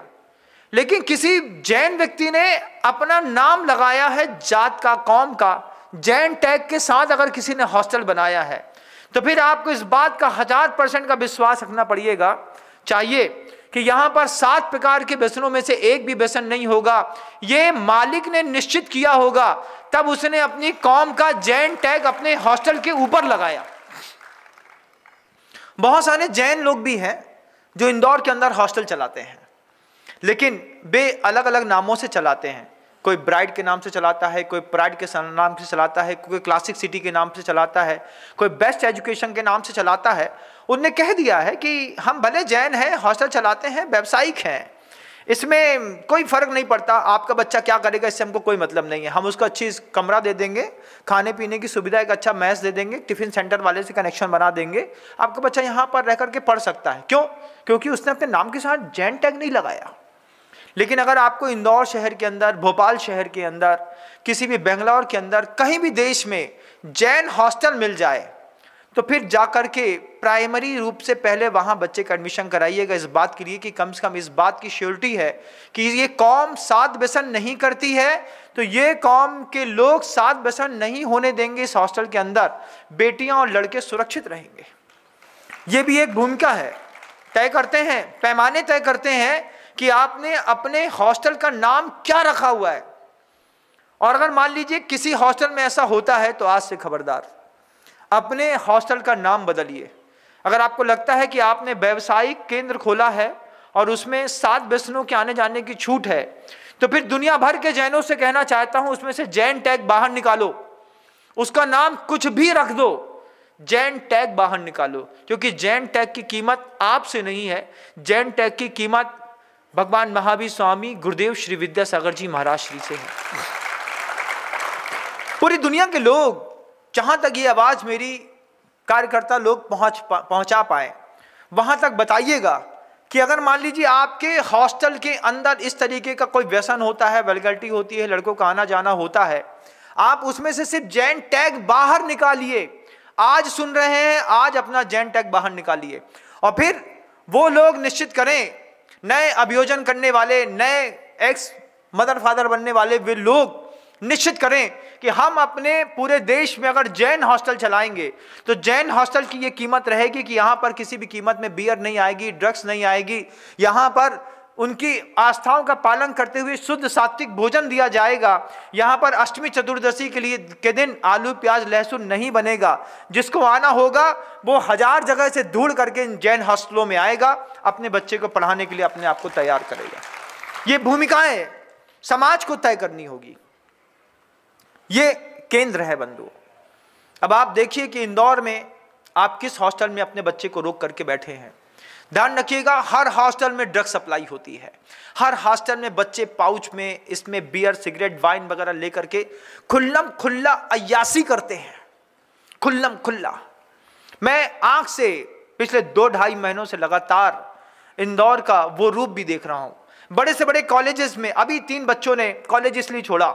लेकिन किसी जैन व्यक्ति ने अपना नाम लगाया है जात का, कौम का, जैन टैग के साथ अगर किसी ने हॉस्टल बनाया है, तो फिर आपको इस बात का 1000% का विश्वास रखना पड़ेगा चाहिए कि यहां पर 7 प्रकार के व्यसनों में से एक भी व्यसन नहीं होगा। ये मालिक ने निश्चित किया होगा, तब उसने अपनी कौम का जैन टैग अपने हॉस्टल के ऊपर लगाया। बहुत सारे जैन लोग भी हैं जो इंदौर के अंदर हॉस्टल चलाते हैं, लेकिन वे अलग अलग नामों से चलाते हैं। कोई ब्राइड के नाम से चलाता है, कोई प्राइड के नाम से चलाता है, कोई क्लासिक सिटी के नाम से चलाता है, कोई बेस्ट एजुकेशन के नाम से चलाता है। उनने कह दिया है कि हम भले जैन हैं, हॉस्टल चलाते हैं, व्यावसायिक हैं, इसमें कोई फर्क नहीं पड़ता, आपका बच्चा क्या करेगा इससे हमको कोई मतलब नहीं है। हम उसको अच्छी कमरा दे देंगे, खाने पीने की सुविधा, एक अच्छा मैस दे देंगे, टिफिन सेंटर वाले से कनेक्शन बना देंगे, आपका बच्चा यहाँ पर रह करके पढ़ सकता है। क्यों? क्योंकि उसने अपने नाम के साथ जैन टैग नहीं लगाया। लेकिन अगर आपको इंदौर शहर के अंदर, भोपाल शहर के अंदर, किसी भी बेंगलोर के अंदर, कहीं भी देश में जैन हॉस्टल मिल जाए, तो फिर जाकर के प्राइमरी रूप से पहले वहाँ बच्चे का एडमिशन कराइएगा, इस बात के लिए कि कम से कम इस बात की श्योरिटी है कि ये कौम सात व्यसन नहीं करती है, तो ये कौम के लोग सात व्यसन नहीं होने देंगे इस हॉस्टल के अंदर, बेटियां और लड़के सुरक्षित रहेंगे। ये भी एक भूमिका है, तय करते हैं, पैमाने तय करते हैं कि आपने अपने हॉस्टल का नाम क्या रखा हुआ है। और अगर मान लीजिए किसी हॉस्टल में ऐसा होता है तो आज से खबरदार, अपने हॉस्टल का नाम बदलिए। अगर आपको लगता है कि आपने व्यवसायिक केंद्र खोला है और उसमें 7 व्यसनों के आने जाने की छूट है, तो फिर दुनिया भर के जैनों से कहना चाहता हूं उसमें से जैन टैग बाहर निकालो, उसका नाम कुछ भी रख दो, जैन टैग बाहर निकालो, क्योंकि जैन टैग की कीमत आपसे नहीं है, जैन टैग की कीमत भगवान महावीर स्वामी गुरुदेव श्री विद्यासागर जी महाराज श्री से है। पूरी दुनिया के लोग, जहां तक ये आवाज मेरी कार्यकर्ता लोग पहुंचा पाए, वहां तक बताइएगा कि अगर मान लीजिए आपके हॉस्टल के अंदर इस तरीके का कोई व्यसन होता है, वल्गैरिटी होती है, लड़कों का आना जाना होता है, आप उसमें से सिर्फ जैन टैग बाहर निकालिए। आज सुन रहे हैं, आज अपना जैन टैग बाहर निकालिए और फिर वो लोग निश्चित करें, नए अभियोजन करने वाले, नए एक्स मदर फादर बनने वाले वे लोग निश्चित करें कि हम अपने पूरे देश में अगर जैन हॉस्टल चलाएंगे तो जैन हॉस्टल की ये कीमत रहेगी कि यहाँ पर किसी भी कीमत में बियर नहीं आएगी, ड्रग्स नहीं आएगी, यहाँ पर उनकी आस्थाओं का पालन करते हुए शुद्ध सात्विक भोजन दिया जाएगा, यहाँ पर अष्टमी चतुर्दशी के दिन आलू प्याज लहसुन नहीं बनेगा। जिसको आना होगा वो 1000 जगह से ढूंढ करके इन जैन हॉस्टलों में आएगा, अपने बच्चे को पढ़ाने के लिए अपने आप को तैयार करेगा। ये भूमिकाएं समाज को तय करनी होगी, ये केंद्र है बंधु। अब आप देखिए कि इंदौर में आप किस हॉस्टल में अपने बच्चे को रोक करके बैठे हैं। ध्यान रखिएगा, हर हॉस्टल में ड्रग सप्लाई होती है, हर हॉस्टल में बच्चे पाउच में इसमें बियर सिगरेट वाइन वगैरह लेकर के खुल्लम खुल्ला अय्यासी करते हैं, खुल्लम खुल्ला। मैं आंख से पिछले 2-2.5 महीनों से लगातार इंदौर का वो रूप भी देख रहा हूं। बड़े से बड़े कॉलेजेस में अभी 3 बच्चों ने कॉलेज इसलिए छोड़ा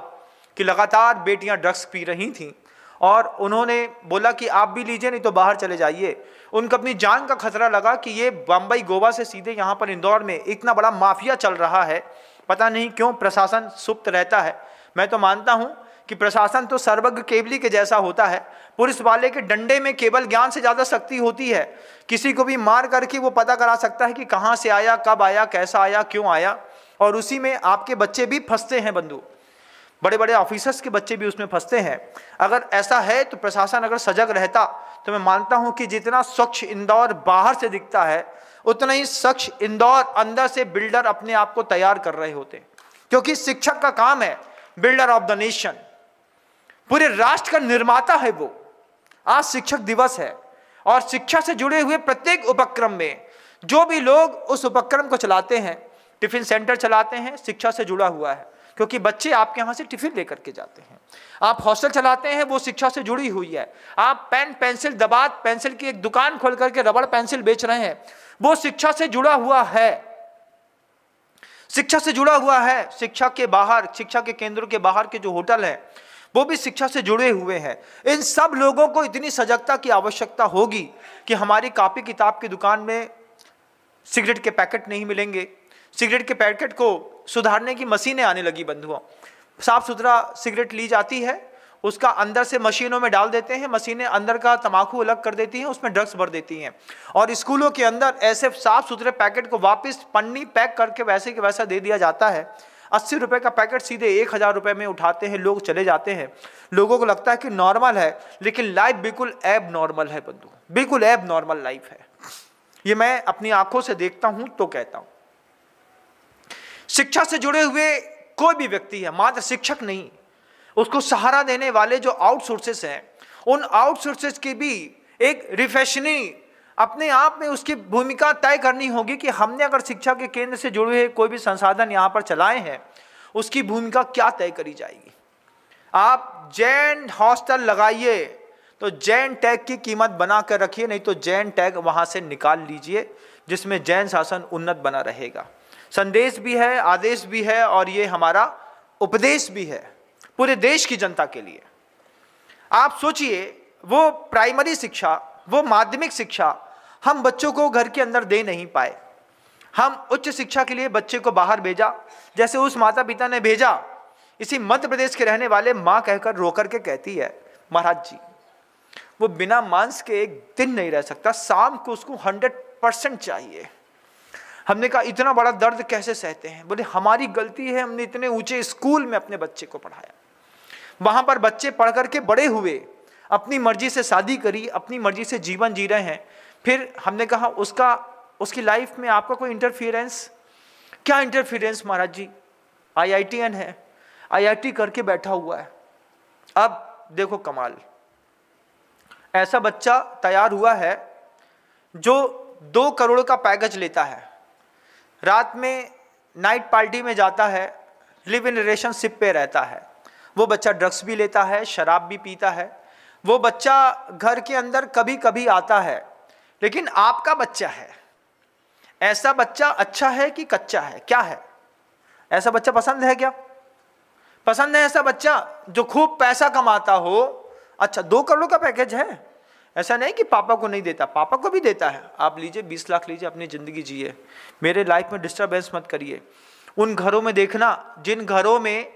कि लगातार बेटियां ड्रग्स पी रही थीं और उन्होंने बोला कि आप भी लीजिए नहीं तो बाहर चले जाइए। उनको अपनी जान का खतरा लगा कि ये बम्बई गोवा से सीधे यहाँ पर इंदौर में इतना बड़ा माफिया चल रहा है। पता नहीं क्यों प्रशासन सुप्त रहता है। मैं तो मानता हूँ कि प्रशासन तो सर्वज्ञ केवली के जैसा होता है। पुलिस वाले के डंडे में केवल ज्ञान से ज़्यादा शक्ति होती है। किसी को भी मार करके वो पता करा सकता है कि कहाँ से आया, कब आया, कैसा आया, क्यों आया, और उसी में आपके बच्चे भी फंसते हैं बंधु। बड़े बड़े ऑफिसर्स के बच्चे भी उसमें फंसते हैं। अगर ऐसा है तो प्रशासन अगर सजग रहता तो मैं मानता हूं कि जितना स्वच्छ इंदौर बाहर से दिखता है उतना ही स्वच्छ इंदौर अंदर से बिल्डर अपने आप को तैयार कर रहे होते, क्योंकि शिक्षक का काम है बिल्डर ऑफ द नेशन, पूरे राष्ट्र का निर्माता है वो। आज शिक्षक दिवस है और शिक्षा से जुड़े हुए प्रत्येक उपक्रम में जो भी लोग उस उपक्रम को चलाते हैं, टिफिन सेंटर चलाते हैं, शिक्षा से जुड़ा हुआ है, क्योंकि बच्चे आपके यहाँ से टिफिन लेकर के जाते हैं। आप हॉस्टल चलाते हैं, वो शिक्षा से जुड़ी हुई है। आप पेन पेंसिल दबात पेंसिल की एक दुकान खोल करके रबड़ पेंसिल बेच रहे हैं, वो शिक्षा से जुड़ा हुआ है, शिक्षा से जुड़ा हुआ है। शिक्षा के बाहर, शिक्षा के केंद्रों के बाहर के जो होटल हैं वो भी शिक्षा से जुड़े हुए हैं। इन सब लोगों को इतनी सजगता की आवश्यकता होगी कि हमारी कॉपी किताब की दुकान में सिगरेट के पैकेट नहीं मिलेंगे। सिगरेट के पैकेट को सुधारने की मशीनें आने लगी बंधुओं। साफ सुथरा सिगरेट ली जाती है, उसका अंदर से मशीनों में डाल देते हैं, मशीनें अंदर का तंबाकू अलग कर देती हैं, उसमें ड्रग्स भर देती हैं, और स्कूलों के अंदर ऐसे साफ सुथरे पैकेट को वापस पन्नी पैक करके वैसे के वैसा दे दिया जाता है। 80 रुपए का पैकेट सीधे 1000 रुपए में उठाते हैं, लोग चले जाते हैं। लोगों को लगता है कि नॉर्मल है, लेकिन लाइफ बिल्कुल एब नॉर्मल है बंधु, बिल्कुल एब नॉर्मल लाइफ है। ये मैं अपनी आंखों से देखता हूं तो कहता हूं। शिक्षा से जुड़े हुए कोई भी व्यक्ति है, मात्र शिक्षक नहीं, उसको सहारा देने वाले जो आउटसोर्सेस हैं, उन आउटसोर्सेस की भी एक रिफेशनिंग अपने आप में उसकी भूमिका तय करनी होगी कि हमने अगर शिक्षा के केंद्र से जुड़े हुए कोई भी संसाधन यहाँ पर चलाए हैं, उसकी भूमिका क्या तय करी जाएगी। आप जैन हॉस्टल लगाइए तो जैन टैग की कीमत बना कर रखिए, नहीं तो जैन टैग वहाँ से निकाल लीजिए, जिसमें जैन शासन उन्नत बना रहेगा। संदेश भी है, आदेश भी है, और ये हमारा उपदेश भी है पूरे देश की जनता के लिए। आप सोचिए, वो प्राइमरी शिक्षा वो माध्यमिक शिक्षा हम बच्चों को घर के अंदर दे नहीं पाए। हम उच्च शिक्षा के लिए बच्चे को बाहर भेजा, जैसे उस माता पिता ने भेजा। इसी मध्य प्रदेश के रहने वाले माँ कहकर रोकर के कहती है, महाराज जी वो बिना मांस के एक दिन नहीं रह सकता, शाम को उसको 100% चाहिए। हमने कहा इतना बड़ा दर्द कैसे सहते हैं? बोले हमारी गलती है, हमने इतने ऊंचे स्कूल में अपने बच्चे को पढ़ाया, वहां पर बच्चे पढ़ करके बड़े हुए, अपनी मर्जी से शादी करी, अपनी मर्जी से जीवन जी रहे हैं। फिर हमने कहा उसकी लाइफ में आपका कोई इंटरफियरेंस? क्या इंटरफियरेंस महाराज जी? IITN है, IIT करके बैठा हुआ है। अब देखो कमाल, ऐसा बच्चा तैयार हुआ है जो 2 करोड़ का पैकेज लेता है, रात में नाइट पार्टी में जाता है, लिव इन रिलेशनशिप पे रहता है। वो बच्चा ड्रग्स भी लेता है, शराब भी पीता है। वो बच्चा घर के अंदर कभी कभी आता है, लेकिन आपका बच्चा है। ऐसा बच्चा अच्छा है कि कच्चा है? क्या है? ऐसा बच्चा पसंद है क्या? पसंद है ऐसा बच्चा जो खूब पैसा कमाता हो। अच्छा 2 करोड़ का पैकेज है, ऐसा नहीं कि पापा को नहीं देता, पापा को भी देता है। आप लीजिए 20 लाख लीजिए, अपनी ज़िंदगी जिए, मेरे लाइफ में डिस्टर्बेंस मत करिए। उन घरों में देखना जिन घरों में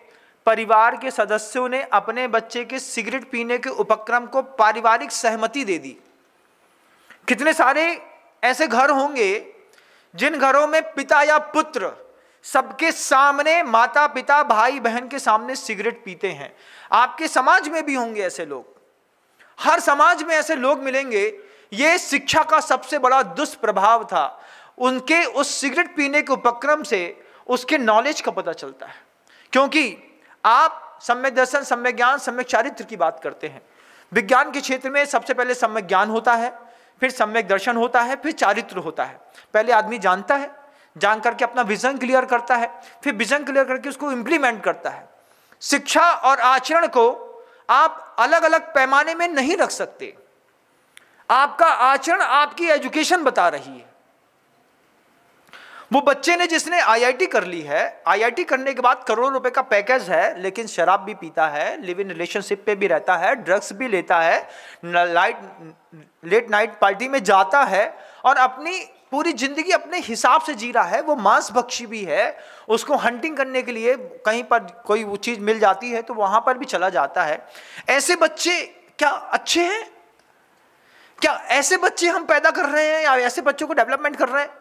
परिवार के सदस्यों ने अपने बच्चे के सिगरेट पीने के उपक्रम को पारिवारिक सहमति दे दी। कितने सारे ऐसे घर होंगे जिन घरों में पिता या पुत्र सबके सामने, माता पिता भाई बहन के सामने सिगरेट पीते हैं। आपके समाज में भी होंगे ऐसे लोग, हर समाज में ऐसे लोग मिलेंगे। ये शिक्षा का सबसे बड़ा दुष्प्रभाव था। उनके उस सिगरेट पीने के उपक्रम से उसके नॉलेज का पता चलता है, क्योंकि आप सम्यक दर्शन, सम्यक ज्ञान, सम्यक चारित्र की बात करते हैं। विज्ञान के क्षेत्र में सबसे पहले सम्यक ज्ञान होता है, फिर सम्यक दर्शन होता है, फिर चारित्र होता है। पहले आदमी जानता है, जान करके अपना विजन क्लियर करता है, फिर विजन क्लियर करके उसको इंप्लीमेंट करता है। शिक्षा और आचरण को आप अलग अलग पैमाने में नहीं रख सकते। आपका आचरण आपकी एजुकेशन बता रही है। वो बच्चे ने जिसने IIT कर ली है, IIT करने के बाद करोड़ों रुपए का पैकेज है, लेकिन शराब भी पीता है, लिव इन रिलेशनशिप पे भी रहता है, ड्रग्स भी लेता है, लेट नाइट पार्टी में जाता है और अपनी पूरी जिंदगी अपने हिसाब से जी रहा है। वो मांस भक्षी भी है, उसको हंटिंग करने के लिए कहीं पर कोई वो चीज मिल जाती है तो वहां पर भी चला जाता है। ऐसे बच्चे क्या अच्छे हैं? क्या ऐसे बच्चे हम पैदा कर रहे हैं या ऐसे बच्चों को डेवलपमेंट कर रहे हैं?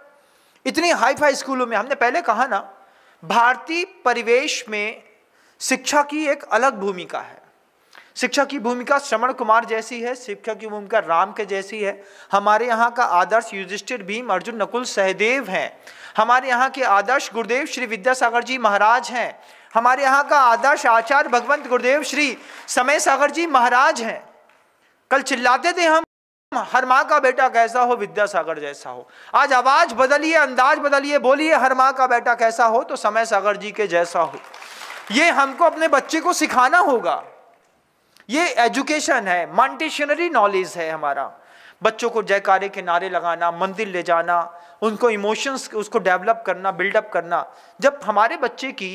इतनी हाई फाई स्कूलों में, हमने पहले कहा ना, भारतीय परिवेश में शिक्षा की एक अलग भूमिका है। शिक्षा की भूमिका श्रवण कुमार जैसी है, शिक्षा की भूमिका राम के जैसी है। हमारे यहाँ का आदर्श युधिष्ठिर, भीम, अर्जुन, नकुल, सहदेव हैं। हमारे यहाँ के आदर्श गुरुदेव श्री विद्यासागर जी महाराज हैं। हमारे यहाँ का आदर्श आचार्य भगवंत गुरुदेव श्री समय सागर जी महाराज हैं। कल चिल्लाते थे हम, हर माँ का बेटा कैसा हो, विद्यासागर जैसा हो। आज आवाज बदलिए, अंदाज बदलिए, बोलिए हर माँ का बेटा कैसा हो तो समय सागर जी के जैसा हो। ये हमको अपने बच्चे को सिखाना होगा। ये एजुकेशन है, मॉन्टेसरी नॉलेज है हमारा। बच्चों को जयकारे के नारे लगाना, मंदिर ले जाना, उनको इमोशंस उसको डेवलप करना, बिल्डअप करना। जब हमारे बच्चे की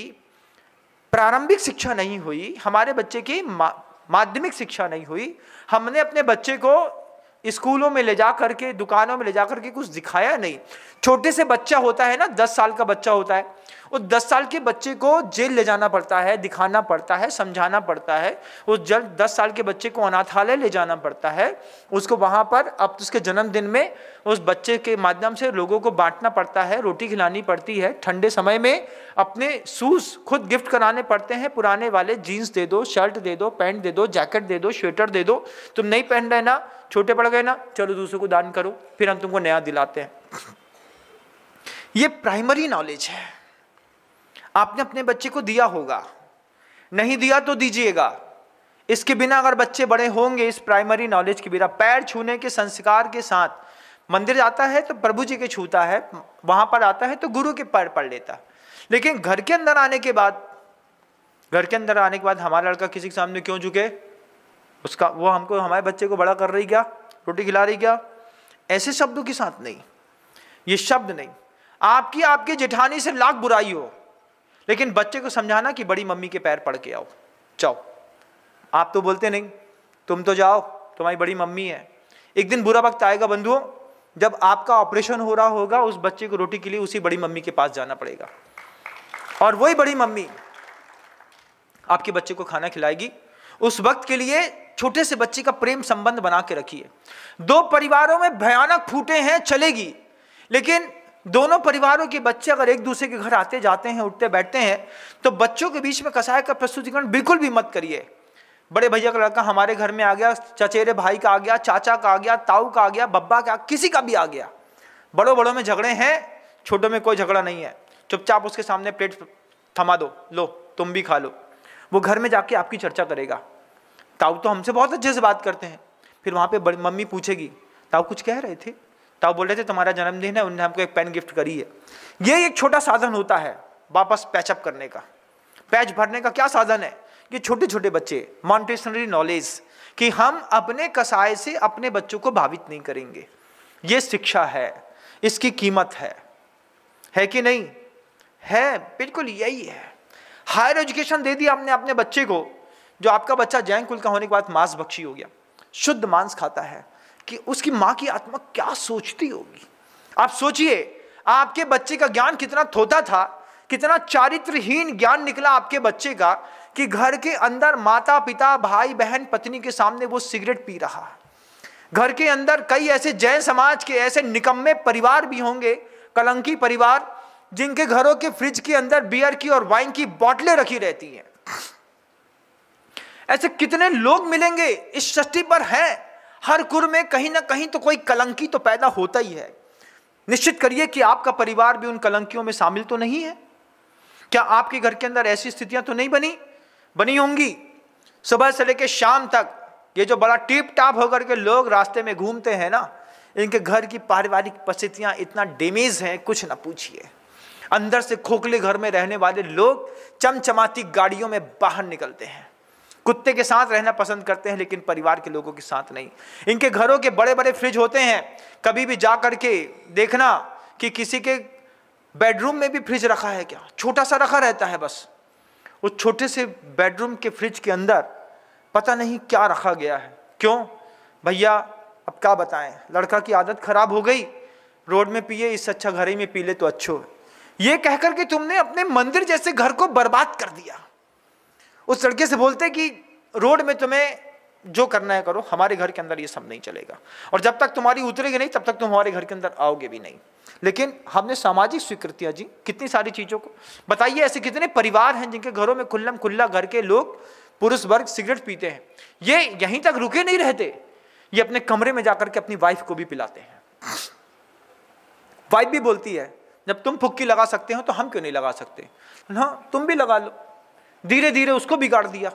प्रारंभिक शिक्षा नहीं हुई, हमारे बच्चे की माध्यमिक शिक्षा नहीं हुई, हमने अपने बच्चे को स्कूलों में ले जा करके, दुकानों में ले जा करके कुछ दिखाया नहीं। छोटे से बच्चा होता है ना, 10 साल का बच्चा होता है, उस 10 साल के बच्चे को जेल ले जाना पड़ता है, दिखाना पड़ता है, समझाना पड़ता है। उस 10 साल के बच्चे को अनाथालय ले जाना पड़ता है, उसको वहाँ पर अब उसके जन्मदिन में उस बच्चे के माध्यम से लोगों को बांटना पड़ता है, रोटी खिलानी पड़ती है। ठंडे समय में अपने शूज़ खुद गिफ्ट कराने पड़ते हैं, पुराने वाले जीन्स दे दो, शर्ट दे दो, पैंट दे दो, जैकेट दे दो, स्वेटर दे दो। तुम नहीं पहन रहे ना, छोटे पड़ गए ना, चलो दूसरों को दान करो, फिर हम तुमको नया दिलाते हैं। ये प्राइमरी नॉलेज है। आपने अपने बच्चे को दिया होगा, नहीं दिया तो दीजिएगा। इसके बिना अगर बच्चे बड़े होंगे, इस प्राइमरी नॉलेज के बिना, पैर छूने के संस्कार के साथ, मंदिर जाता है तो प्रभु जी के छूता है, वहां पर आता है तो गुरु के पैर पढ़ लेता। लेकिन घर के अंदर आने के बाद हमारा लड़का किसी के सामने क्यों झुके? उसका वो हमको, हमारे बच्चे को बड़ा कर रही क्या, रोटी खिला रही क्या? ऐसे शब्दों के साथ नहीं, ये शब्द नहीं। आपकी जेठानी से लाख बुराई हो, लेकिन बच्चे को समझाना कि बड़ी मम्मी के पैर पड़ के आओ, जाओ। आप तो बोलते नहीं, तुम तो जाओ, तुम्हारी बड़ी मम्मी है। एक दिन बुरा वक्त आएगा बंधुओं, जब आपका ऑपरेशन हो रहा होगा, उस बच्चे को रोटी के लिए उसी बड़ी मम्मी के पास जाना पड़ेगा, और वही बड़ी मम्मी आपके बच्चे को खाना खिलाएगी। उस वक्त के लिए छोटे से बच्चे का प्रेम संबंध बना के रखिए। दो परिवारों में भयानक फूटे हैं, चलेगी, लेकिन दोनों परिवारों के बच्चे अगर एक दूसरे के घर आते जाते हैं, उठते बैठते हैं, तो बच्चों के बीच में कसाय का प्रस्तुतिकरण बिल्कुल भी मत करिए। बड़े भैया का लड़का हमारे घर में आ गया, चचेरे भाई का आ गया, चाचा का आ गया, ताऊ का आ गया, बब्बा का, किसी का भी आ गया। बड़ों बड़ों में झगड़े हैं, छोटों में कोई झगड़ा नहीं है। चुपचाप उसके सामने प्लेट थमा दो, लो तुम भी खा लो। वो घर में जाके आपकी चर्चा करेगा। ताऊ तो हमसे बहुत अच्छे से बात करते हैं। फिर वहाँ पे बड़ी मम्मी पूछेगी, ताऊ कुछ कह रहे थे? ताऊ बोल रहे थे तुम्हारा जन्मदिन है, उन्होंने हमको एक पेन गिफ्ट करी है। ये एक छोटा साधन होता है वापस पैचअप करने का, पैच भरने का। क्या साधन है? ये छोटे छोटे बच्चे, मॉन्टेसरी नॉलेज, कि हम अपने कसाय से अपने बच्चों को भावित नहीं करेंगे। ये शिक्षा है, इसकी कीमत है कि नहीं? है, बिल्कुल यही है। हायर एजुकेशन दे दी आपने अपने बच्चे को, जो आपका बच्चा जैन कुल का होने के बाद मांस भक्षी हो गया, शुद्ध मांस खाता है, कि उसकी माँ की आत्मा क्या सोचती होगी। आप सोचिए, आपके बच्चे का ज्ञान कितना थोथा था, कितना चारित्रहीन ज्ञान निकला आपके बच्चे का, कि घर के अंदर माता पिता भाई बहन पत्नी के सामने वो सिगरेट पी रहा है। घर के अंदर कई ऐसे जैन समाज के ऐसे निकम्मे परिवार भी होंगे, कलंकी परिवार, जिनके घरों के फ्रिज के अंदर बियर की और वाइन की बोतलें रखी रहती हैं। ऐसे कितने लोग मिलेंगे इस सृष्टि पर हैं। हर कुर में कहीं ना कहीं तो कोई कलंकी तो पैदा होता ही है। निश्चित करिए कि आपका परिवार भी उन कलंकियों में शामिल तो नहीं है। क्या आपके घर के अंदर ऐसी स्थितियां तो नहीं बनी होंगी? सुबह से लेकर शाम तक ये जो बड़ा टिप टाप होकर के लोग रास्ते में घूमते हैं ना, इनके घर की पारिवारिक परिस्थितियां इतना डैमेज हैं, कुछ ना पूछिए। अंदर से खोखले घर में रहने वाले लोग चमचमाती गाड़ियों में बाहर निकलते हैं, कुत्ते के साथ रहना पसंद करते हैं, लेकिन परिवार के लोगों के साथ नहीं। इनके घरों के बड़े बड़े फ्रिज होते हैं, कभी भी जा करके देखना कि किसी के बेडरूम में भी फ्रिज रखा है क्या? छोटा सा रखा रहता है बस। उस छोटे से बेडरूम के फ्रिज के अंदर पता नहीं क्या रखा गया है। क्यों भैया, अब क्या बताएं, लड़का की आदत खराब हो गई, रोड में पिए, इससे अच्छा घर ही में पी ले तो अच्छो है। ये कहकर के तुमने अपने मंदिर जैसे घर को बर्बाद कर दिया। उस लड़के से बोलते कि रोड में तुम्हें जो करना है करो, हमारे घर के अंदर ये सब नहीं चलेगा, और जब तक तुम्हारी उतरेगी नहीं तब तक तुम हमारे घर के अंदर आओगे भी नहीं। लेकिन हमने सामाजिक स्वीकृतियां जी कितनी सारी चीजों को बताइए। ऐसे कितने परिवार हैं जिनके घरों में खुल्लम खुल्ला घर के लोग, पुरुष वर्ग सिगरेट पीते हैं। ये यहीं तक रुके नहीं रहते, ये अपने कमरे में जाकर के अपनी वाइफ को भी पिलाते हैं। वाइफ भी बोलती है, जब तुम फुक्की लगा सकते हो तो हम क्यों नहीं लगा सकते? हाँ, तुम भी लगा लो। धीरे धीरे उसको बिगाड़ दिया।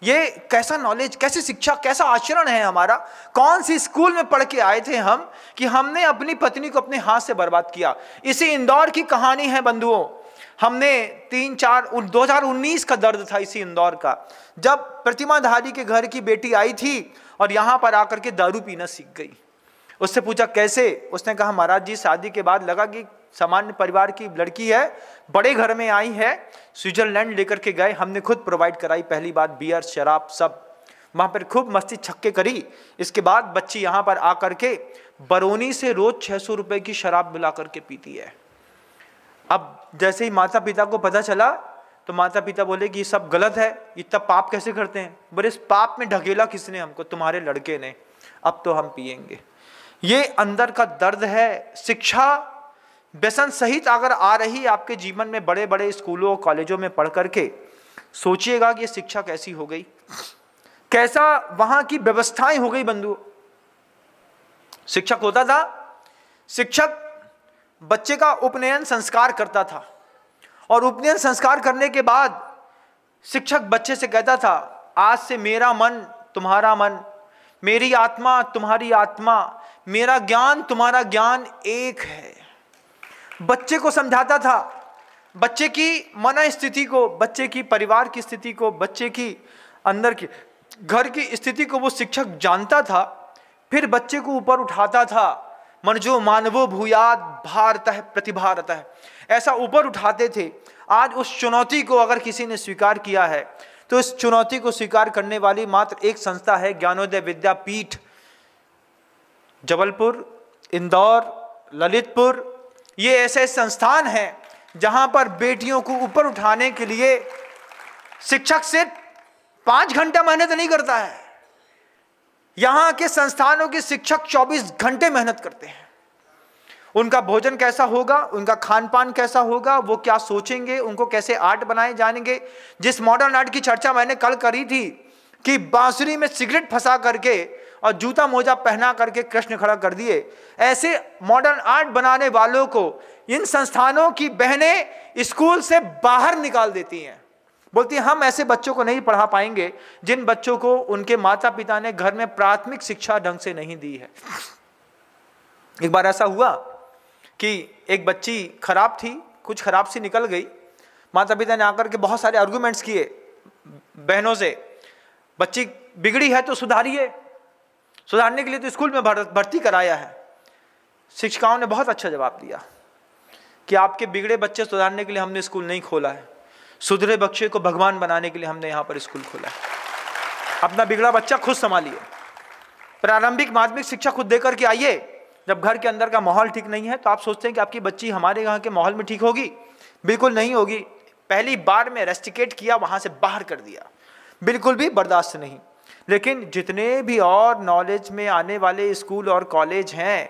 ये कैसा नॉलेज, कैसी शिक्षा, कैसा आचरण है हमारा? कौन सी स्कूल में पढ़ के आए थे हम कि हमने अपनी पत्नी को अपने हाथ से बर्बाद किया? इसी इंदौर की कहानी है बंधुओं। हमने 2019 का दर्द था इसी इंदौर का, जब प्रतिमाधारी के घर की बेटी आई थी और यहां पर आकर के दारू पीना सीख गई। उससे पूछा कैसे? उसने कहा महाराज जी, शादी के बाद लगा कि सामान्य परिवार की लड़की है, बड़े घर में आई है, स्विट्जरलैंड लेकर के गए, हमने खुद प्रोवाइड कराई पहली बात, बियर शराब सब, वहाँ पर खूब मस्ती छक्के करी। इसके बाद बच्ची यहाँ पर आकर के बरौनी से रोज 600 रुपए की शराब मिला करके पीती है। अब जैसे ही माता पिता को पता चला तो माता पिता बोले कि ये सब गलत है, इतना पाप कैसे करते हैं? बोले इस पाप में ढकेला किसने हमको? तुम्हारे लड़के ने। अब तो हम पिएंगे। ये अंदर का दर्द है। शिक्षा व्यसन सहित अगर आ रही आपके जीवन में, बड़े बड़े स्कूलों कॉलेजों में पढ़ करके, सोचिएगा कि ये शिक्षा कैसी हो गई, कैसा वहां की व्यवस्थाएं हो गई बंधु। शिक्षक होता था, शिक्षक बच्चे का उपनयन संस्कार करता था, और उपनयन संस्कार करने के बाद शिक्षक बच्चे से कहता था, आज से मेरा मन तुम्हारा मन, मेरी आत्मा तुम्हारी आत्मा, मेरा ज्ञान तुम्हारा ज्ञान एक है। बच्चे को समझाता था, बच्चे की मन स्थिति को, बच्चे की परिवार की स्थिति को, बच्चे की अंदर की घर की स्थिति को वो शिक्षक जानता था। फिर बच्चे को ऊपर उठाता था। मनजो मानवो भूयाद भारतः प्रतिभारतः, ऐसा ऊपर उठाते थे। आज उस चुनौती को अगर किसी ने स्वीकार किया है तो इस चुनौती को स्वीकार करने वाली मात्र एक संस्था है, ज्ञानोदय विद्यापीठ। जबलपुर, इंदौर, ललितपुर, ये ऐसे संस्थान हैं जहां पर बेटियों को ऊपर उठाने के लिए शिक्षक सिर्फ 5 घंटा मेहनत नहीं करता है, यहां के संस्थानों के शिक्षक 24 घंटे मेहनत करते हैं। उनका भोजन कैसा होगा, उनका खान पान कैसा होगा, वो क्या सोचेंगे, उनको कैसे आर्ट बनाए जाएंगे। जिस मॉडर्न आर्ट की चर्चा मैंने कल करी थी कि बांसुरी में सिगरेट फंसा करके और जूता मोजा पहना करके कृष्ण खड़ा कर दिए, ऐसे मॉडर्न आर्ट बनाने वालों को इन संस्थानों की बहनें स्कूल से बाहर निकाल देती हैं। बोलती हैं हम ऐसे बच्चों को नहीं पढ़ा पाएंगे जिन बच्चों को उनके माता पिता ने घर में प्राथमिक शिक्षा ढंग से नहीं दी है। एक बार ऐसा हुआ कि एक बच्ची खराब थी, कुछ खराब सी निकल गई। माता पिता ने आकर के बहुत सारे आर्गुमेंट्स किए बहनों से, बच्ची बिगड़ी है तो सुधारिए, सुधारने के लिए तो स्कूल में भर्ती कराया है। शिक्षिकाओं ने बहुत अच्छा जवाब दिया कि आपके बिगड़े बच्चे सुधारने के लिए हमने स्कूल नहीं खोला है, सुधरे बच्चे को भगवान बनाने के लिए हमने यहाँ पर स्कूल खोला है। अपना बिगड़ा बच्चा खुद संभालिए, प्रारंभिक माध्यमिक शिक्षा खुद देकर के आइए। जब घर के अंदर का माहौल ठीक नहीं है तो आप सोचते हैं कि आपकी बच्ची हमारे यहाँ के माहौल में ठीक होगी, बिल्कुल नहीं होगी। पहली बार में रेस्ट्रिकेट किया, वहाँ से बाहर कर दिया, बिल्कुल भी बर्दाश्त नहीं। लेकिन जितने भी और नॉलेज में आने वाले स्कूल और कॉलेज हैं,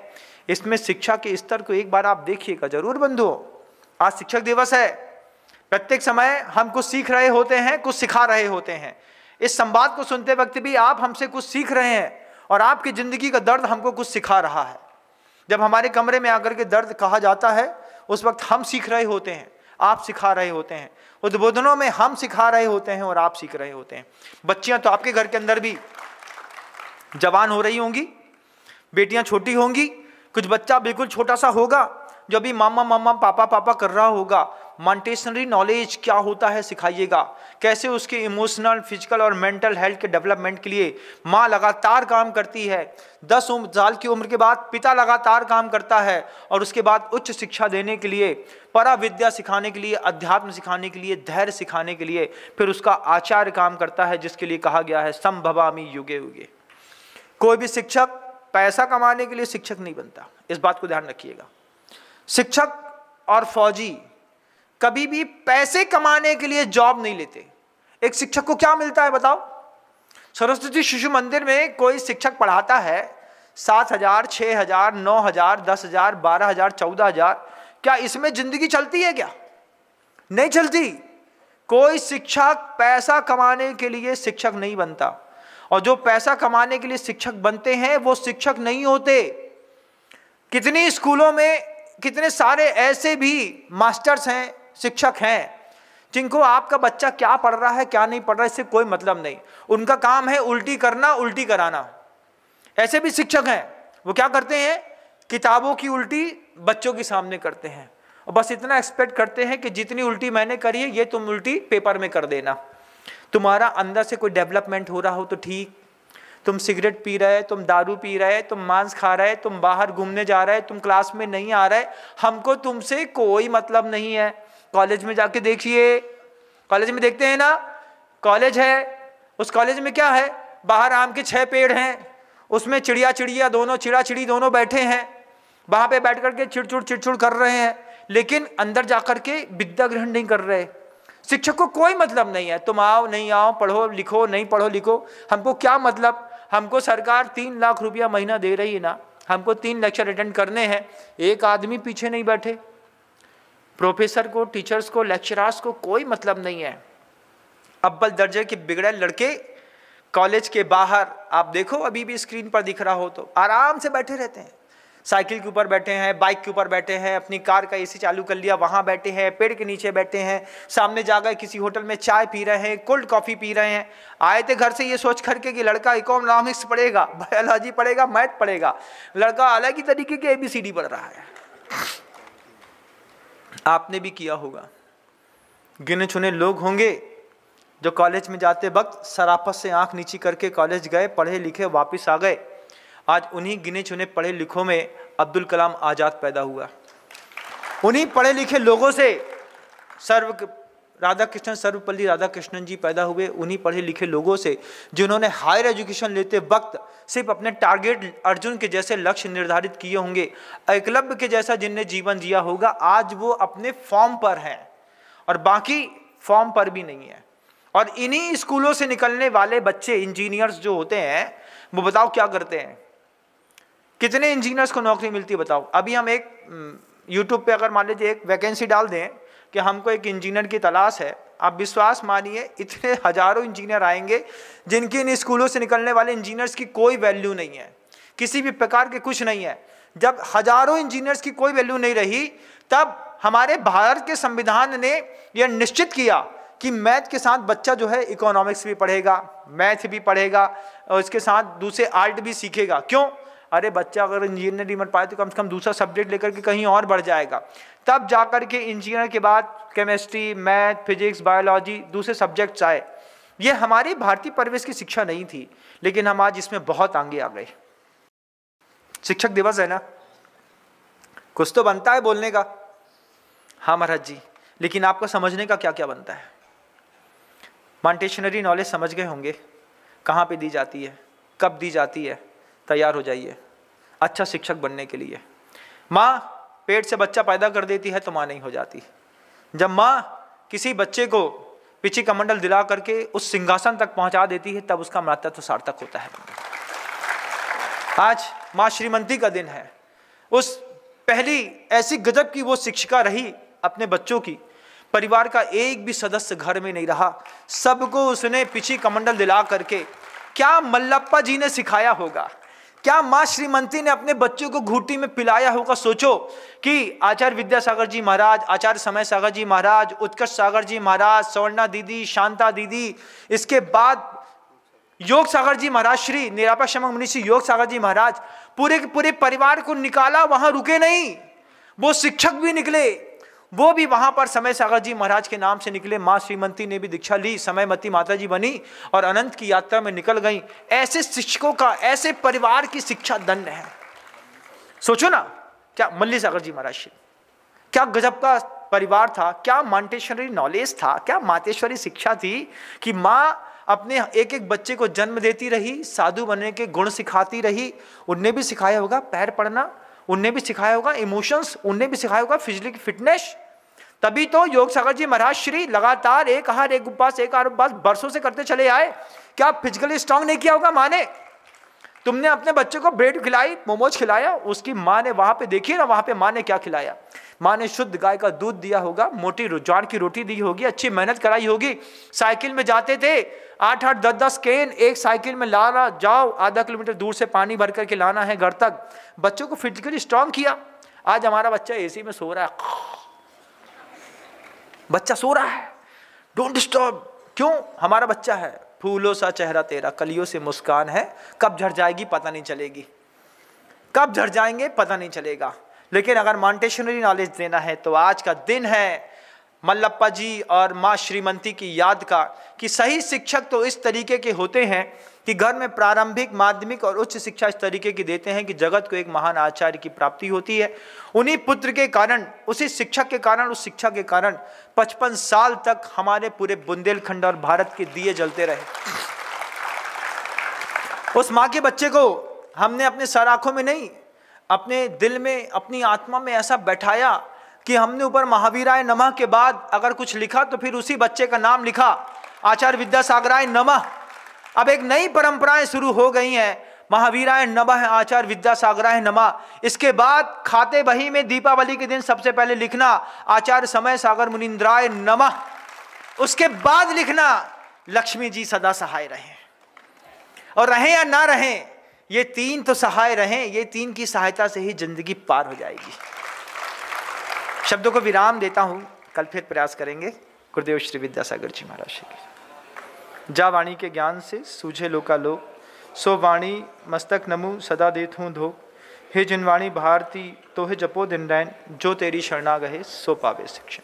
इसमें शिक्षा के स्तर को एक बार आप देखिएगा जरूर बंधुओं। आज शिक्षक दिवस है, प्रत्येक समय हम कुछ सीख रहे होते हैं, कुछ सिखा रहे होते हैं। इस संवाद को सुनते वक्त भी आप हमसे कुछ सीख रहे हैं और आपकी जिंदगी का दर्द हमको कुछ सिखा रहा है। जब हमारे कमरे में आकर के दर्द कहा जाता है, उस वक्त हम सीख रहे होते हैं, आप सिखा रहे होते हैं। उद्बोधनों में हम सिखा रहे होते हैं और आप सीख रहे होते हैं। बच्चियां तो आपके घर के अंदर भी जवान हो रही होंगी, बेटियां छोटी होंगी, कुछ बच्चा बिल्कुल छोटा सा होगा जो भी मामा मामा पापा पापा कर रहा होगा। मॉन्टेसरी नॉलेज क्या होता है सिखाइएगा, कैसे उसके इमोशनल, फिजिकल और मेंटल हेल्थ के डेवलपमेंट के लिए माँ लगातार काम करती है। 10 साल की उम्र के बाद पिता लगातार काम करता है और उसके बाद उच्च शिक्षा देने के लिए, परा विद्या सिखाने के लिए, अध्यात्म सिखाने के लिए, धैर्य सिखाने के लिए फिर उसका आचार्य काम करता है, जिसके लिए कहा गया है संभवामि युगे युगे। कोई भी शिक्षक पैसा कमाने के लिए शिक्षक नहीं बनता, इस बात को ध्यान रखिएगा। शिक्षक और फौजी कभी भी पैसे कमाने के लिए जॉब नहीं लेते। एक शिक्षक को क्या मिलता है बताओ? सरस्वती शिशु मंदिर में कोई शिक्षक पढ़ाता है 7,000, 6,000, 9,000, 10,000, 12,000, 14,000, क्या इसमें जिंदगी चलती है क्या? नहीं चलती। कोई शिक्षक पैसा कमाने के लिए शिक्षक नहीं बनता, और जो पैसा कमाने के लिए शिक्षक बनते हैं वो शिक्षक नहीं होते। कितनी स्कूलों में कितने सारे ऐसे भी मास्टर्स हैं, शिक्षक हैं, जिनको आपका बच्चा क्या पढ़ रहा है क्या नहीं पढ़ रहा है इससे कोई मतलब नहीं। उनका काम है उल्टी करना, उल्टी कराना। ऐसे भी शिक्षक हैं, वो क्या करते हैं, किताबों की उल्टी बच्चों के सामने करते हैं और बस इतना एक्सपेक्ट करते हैं कि जितनी उल्टी मैंने करी है ये तुम उल्टी पेपर में कर देना। तुम्हारा अंदर से कोई डेवलपमेंट हो रहा हो तो ठीक। तुम सिगरेट पी रहे, तुम दारू पी रहे, तुम मांस खा रहे, तुम बाहर घूमने जा रहे, तुम क्लास में नहीं आ रहे, हमको तुमसे कोई मतलब नहीं है। कॉलेज में जाके देखिए, कॉलेज में देखते हैं ना, कॉलेज है, उस कॉलेज में क्या है, बाहर आम के 6 पेड़ हैं, उसमें चिड़िया दोनों, चिड़ा चिड़ी दोनों बैठे हैं, वहां पे बैठ करके चिड़चुड़ कर रहे हैं, लेकिन अंदर जाकर के विद्या ग्रहण नहीं कर रहे। शिक्षक को कोई मतलब नहीं है, तुम आओ नहीं आओ, पढ़ो लिखो नहीं पढ़ो लिखो, हमको क्या मतलब। हमको सरकार 3 लाख रुपया महीना दे रही है ना, हमको 3 लेक्चर अटेंड करने हैं, एक आदमी पीछे नहीं बैठे। प्रोफेसर को, टीचर्स को, लेक्चरर्स को कोई मतलब नहीं है। अव्वल दर्जे के बिगड़े लड़के कॉलेज के बाहर आप देखो, अभी भी स्क्रीन पर दिख रहा हो तो आराम से बैठे रहते हैं, साइकिल के ऊपर बैठे हैं, बाइक के ऊपर बैठे हैं, अपनी कार का एसी चालू कर लिया वहाँ बैठे हैं, पेड़ के नीचे बैठे हैं, सामने जाकर किसी होटल में चाय पी रहे हैं, कोल्ड कॉफ़ी पी रहे हैं। आए थे घर से ये सोच करके कि लड़का इकोनॉमिक्स पढ़ेगा, बायोलॉजी पढ़ेगा, मैथ पढ़ेगा, लड़का अलग ही तरीके के ABCD पढ़ रहा है। आपने भी किया होगा। गिने चुने लोग होंगे जो कॉलेज में जाते वक्त सराफत से आंख नीची करके कॉलेज गए, पढ़े लिखे, वापस आ गए। आज उन्हीं गिने चुने पढ़े लिखों में अब्दुल कलाम आज़ाद पैदा हुआ। उन्हीं पढ़े लिखे लोगों से राधा कृष्णन, सर्वपल्ली राधाकृष्णन जी पैदा हुए उन्हीं पढ़े लिखे लोगों से, जिन्होंने हायर एजुकेशन लेते वक्त सिर्फ अपने टारगेट अर्जुन के जैसे लक्ष्य निर्धारित किए होंगे, एकलव्य के जैसा जिनने जीवन जिया होगा, आज वो अपने फॉर्म पर हैं और बाकी फॉर्म पर भी नहीं है। और इन्हीं स्कूलों से निकलने वाले बच्चे इंजीनियर्स जो होते हैं, वो बताओ क्या करते हैं? कितने इंजीनियर्स को नौकरी मिलती है बताओ? अभी हम एक यूट्यूब पे अगर मान लीजिए एक वैकेंसी डाल दें कि हमको एक इंजीनियर की तलाश है, आप विश्वास मानिए इतने हजारों इंजीनियर आएंगे जिनकी इन स्कूलों से निकलने वाले इंजीनियर्स की कोई वैल्यू नहीं है, किसी भी प्रकार के कुछ नहीं है। जब हजारों इंजीनियर्स की कोई वैल्यू नहीं रही, तब हमारे भारत के संविधान ने यह निश्चित किया कि मैथ के साथ बच्चा जो है इकोनॉमिक्स भी पढ़ेगा, मैथ भी पढ़ेगा और इसके साथ दूसरे आर्ट भी सीखेगा। क्यों? अरे बच्चा अगर इंजीनियर नहीं बन पाए तो कम से कम दूसरा सब्जेक्ट लेकर के कहीं और बढ़ जाएगा, तब जाकर के इंजीनियर के बाद केमिस्ट्री, मैथ, फिजिक्स, बायोलॉजी दूसरे सब्जेक्ट्स आए। ये हमारी भारतीय परिवेश की शिक्षा नहीं थी, लेकिन हम आज इसमें बहुत आगे आ गए। शिक्षक दिवस है ना, कुछ तो बनता है बोलने का। हाँ महाराज जी, लेकिन आपको समझने का क्या क्या बनता है? मॉन्टेसरी नॉलेज समझ गए होंगे, कहाँ पे दी जाती है, कब दी जाती है। तैयार हो जाइए अच्छा शिक्षक बनने के लिए। माँ पेट से बच्चा पैदा कर देती है तो माँ नहीं हो जाती। जब माँ किसी बच्चे को पिछी कमंडल दिला करके उस सिंहासन तक पहुंचा देती है, तब उसका मातृत्व सार्थक होता है। आज माँ श्रीमंती का दिन है। उस पहली ऐसी गजब की वो शिक्षिका रही अपने बच्चों की, परिवार का एक भी सदस्य घर में नहीं रहा, सबको उसने पिछी कमंडल दिला करके, क्या मल्लप्पा जी ने सिखाया होगा, क्या माँ श्रीमंती ने अपने बच्चों को घूटी में पिलाया होगा। सोचो कि आचार्य विद्यासागर जी महाराज, आचार्य समय सागर जी महाराज, उत्कर्ष सागर जी महाराज, स्वर्णा दीदी, शांता दीदी, इसके बाद योग सागर जी महाराज, श्री निरापा शमक मुनि श्री योग सागर जी महाराज, पूरे के पूरे परिवार को निकाला। वहां रुके नहीं, वो शिक्षक भी निकले, वो भी वहां पर समय सागर जी महाराज के नाम से निकले। माँ श्रीमंती ने भी दीक्षा ली, समयमती माता जी बनी और अनंत की यात्रा में निकल गई। ऐसे शिक्षकों का, ऐसे परिवार की शिक्षा दंड है। सोचो ना, क्या मल्ली सागर जी महाराज, क्या गजब का परिवार था, क्या मॉन्टेसरी नॉलेज था, क्या मातेश्वरी शिक्षा थी कि माँ अपने एक एक बच्चे को जन्म देती रही, साधु बनने के गुण सिखाती रही। उनने भी सिखाया होगा पैर पढ़ना, उनने भी सिखाया होगा इमोशंस, उनने भी सिखाया होगा फिजिकल फिटनेस। तभी तो योग सागर जी महाराज श्री लगातार एक आहार एक उपवास बरसों से करते चले आए। क्या फिजिकली स्ट्रांग नहीं किया होगा माँ ने? तुमने अपने बच्चे को ब्रेड खिलाई, मोमोज खिलाया, उसकी माँ ने वहां पे देखिए ना, वहां पे माँ ने क्या खिलाया। माँ ने शुद्ध गाय का दूध दिया होगा, मोटी ज्वार की रोटी दी होगी, अच्छी मेहनत कराई होगी। साइकिल में जाते थे, 8-8, 10-10 केन एक साइकिल में लाना, जाओ आधा किलोमीटर दूर से पानी भर करके लाना है घर तक। बच्चों को फिजिकली स्ट्रांग किया। आज हमारा बच्चा एसी में सो रहा है, बच्चा सो रहा है, डोंट डिस्टर्ब। क्यों? हमारा बच्चा है। फूलों सा चेहरा तेरा, कलियों से मुस्कान है, कब झड़ जाएगी पता नहीं चलेगी, कब झड़ जाएंगे पता नहीं चलेगा। लेकिन अगर मॉन्टेसरी नॉलेज देना है तो आज का दिन है मल्लप्पा जी और माँ श्रीमंती की याद का, कि सही शिक्षक तो इस तरीके के होते हैं कि घर में प्रारंभिक, माध्यमिक और उच्च शिक्षा इस तरीके की देते हैं कि जगत को एक महान आचार्य की प्राप्ति होती है। उन्हीं पुत्र के कारण, उसी शिक्षक के कारण, उस शिक्षा के कारण 55 साल तक हमारे पूरे बुंदेलखंड और भारत के दिए जलते रहे। उस माँ के बच्चे को हमने अपने सर आंखों में नहीं, अपने दिल में, अपनी आत्मा में ऐसा बैठाया कि हमने ऊपर महावीराय नमः के बाद अगर कुछ लिखा तो फिर उसी बच्चे का नाम लिखा, आचार्य विद्यासागराय नमः। अब एक नई परंपराएं शुरू हो गई हैं, महावीराय नमः, आचार्य विद्यासागराय नमः। इसके बाद खाते बही में दीपावली के दिन सबसे पहले लिखना आचार्य समय सागर मुनींद्राय नमः। उसके बाद लिखना लक्ष्मी जी सदा सहाय रहें, और रहें या ना रहें, ये तीन तो सहाय रहें। ये तीन की सहायता से ही जिंदगी पार हो जाएगी। शब्दों को विराम देता हूं, कल फिर प्रयास करेंगे। गुरुदेव श्री विद्यासागर जी महाराज श्री। जा वाणी के ज्ञान से सूझे लोकालोक, सो वाणी मस्तक नमु सदा देत हूँ धो। हे जिन वाणी भारती तो हे जपो दिन रैन, जो तेरी शरणा गहे सो पावे शिक्षण।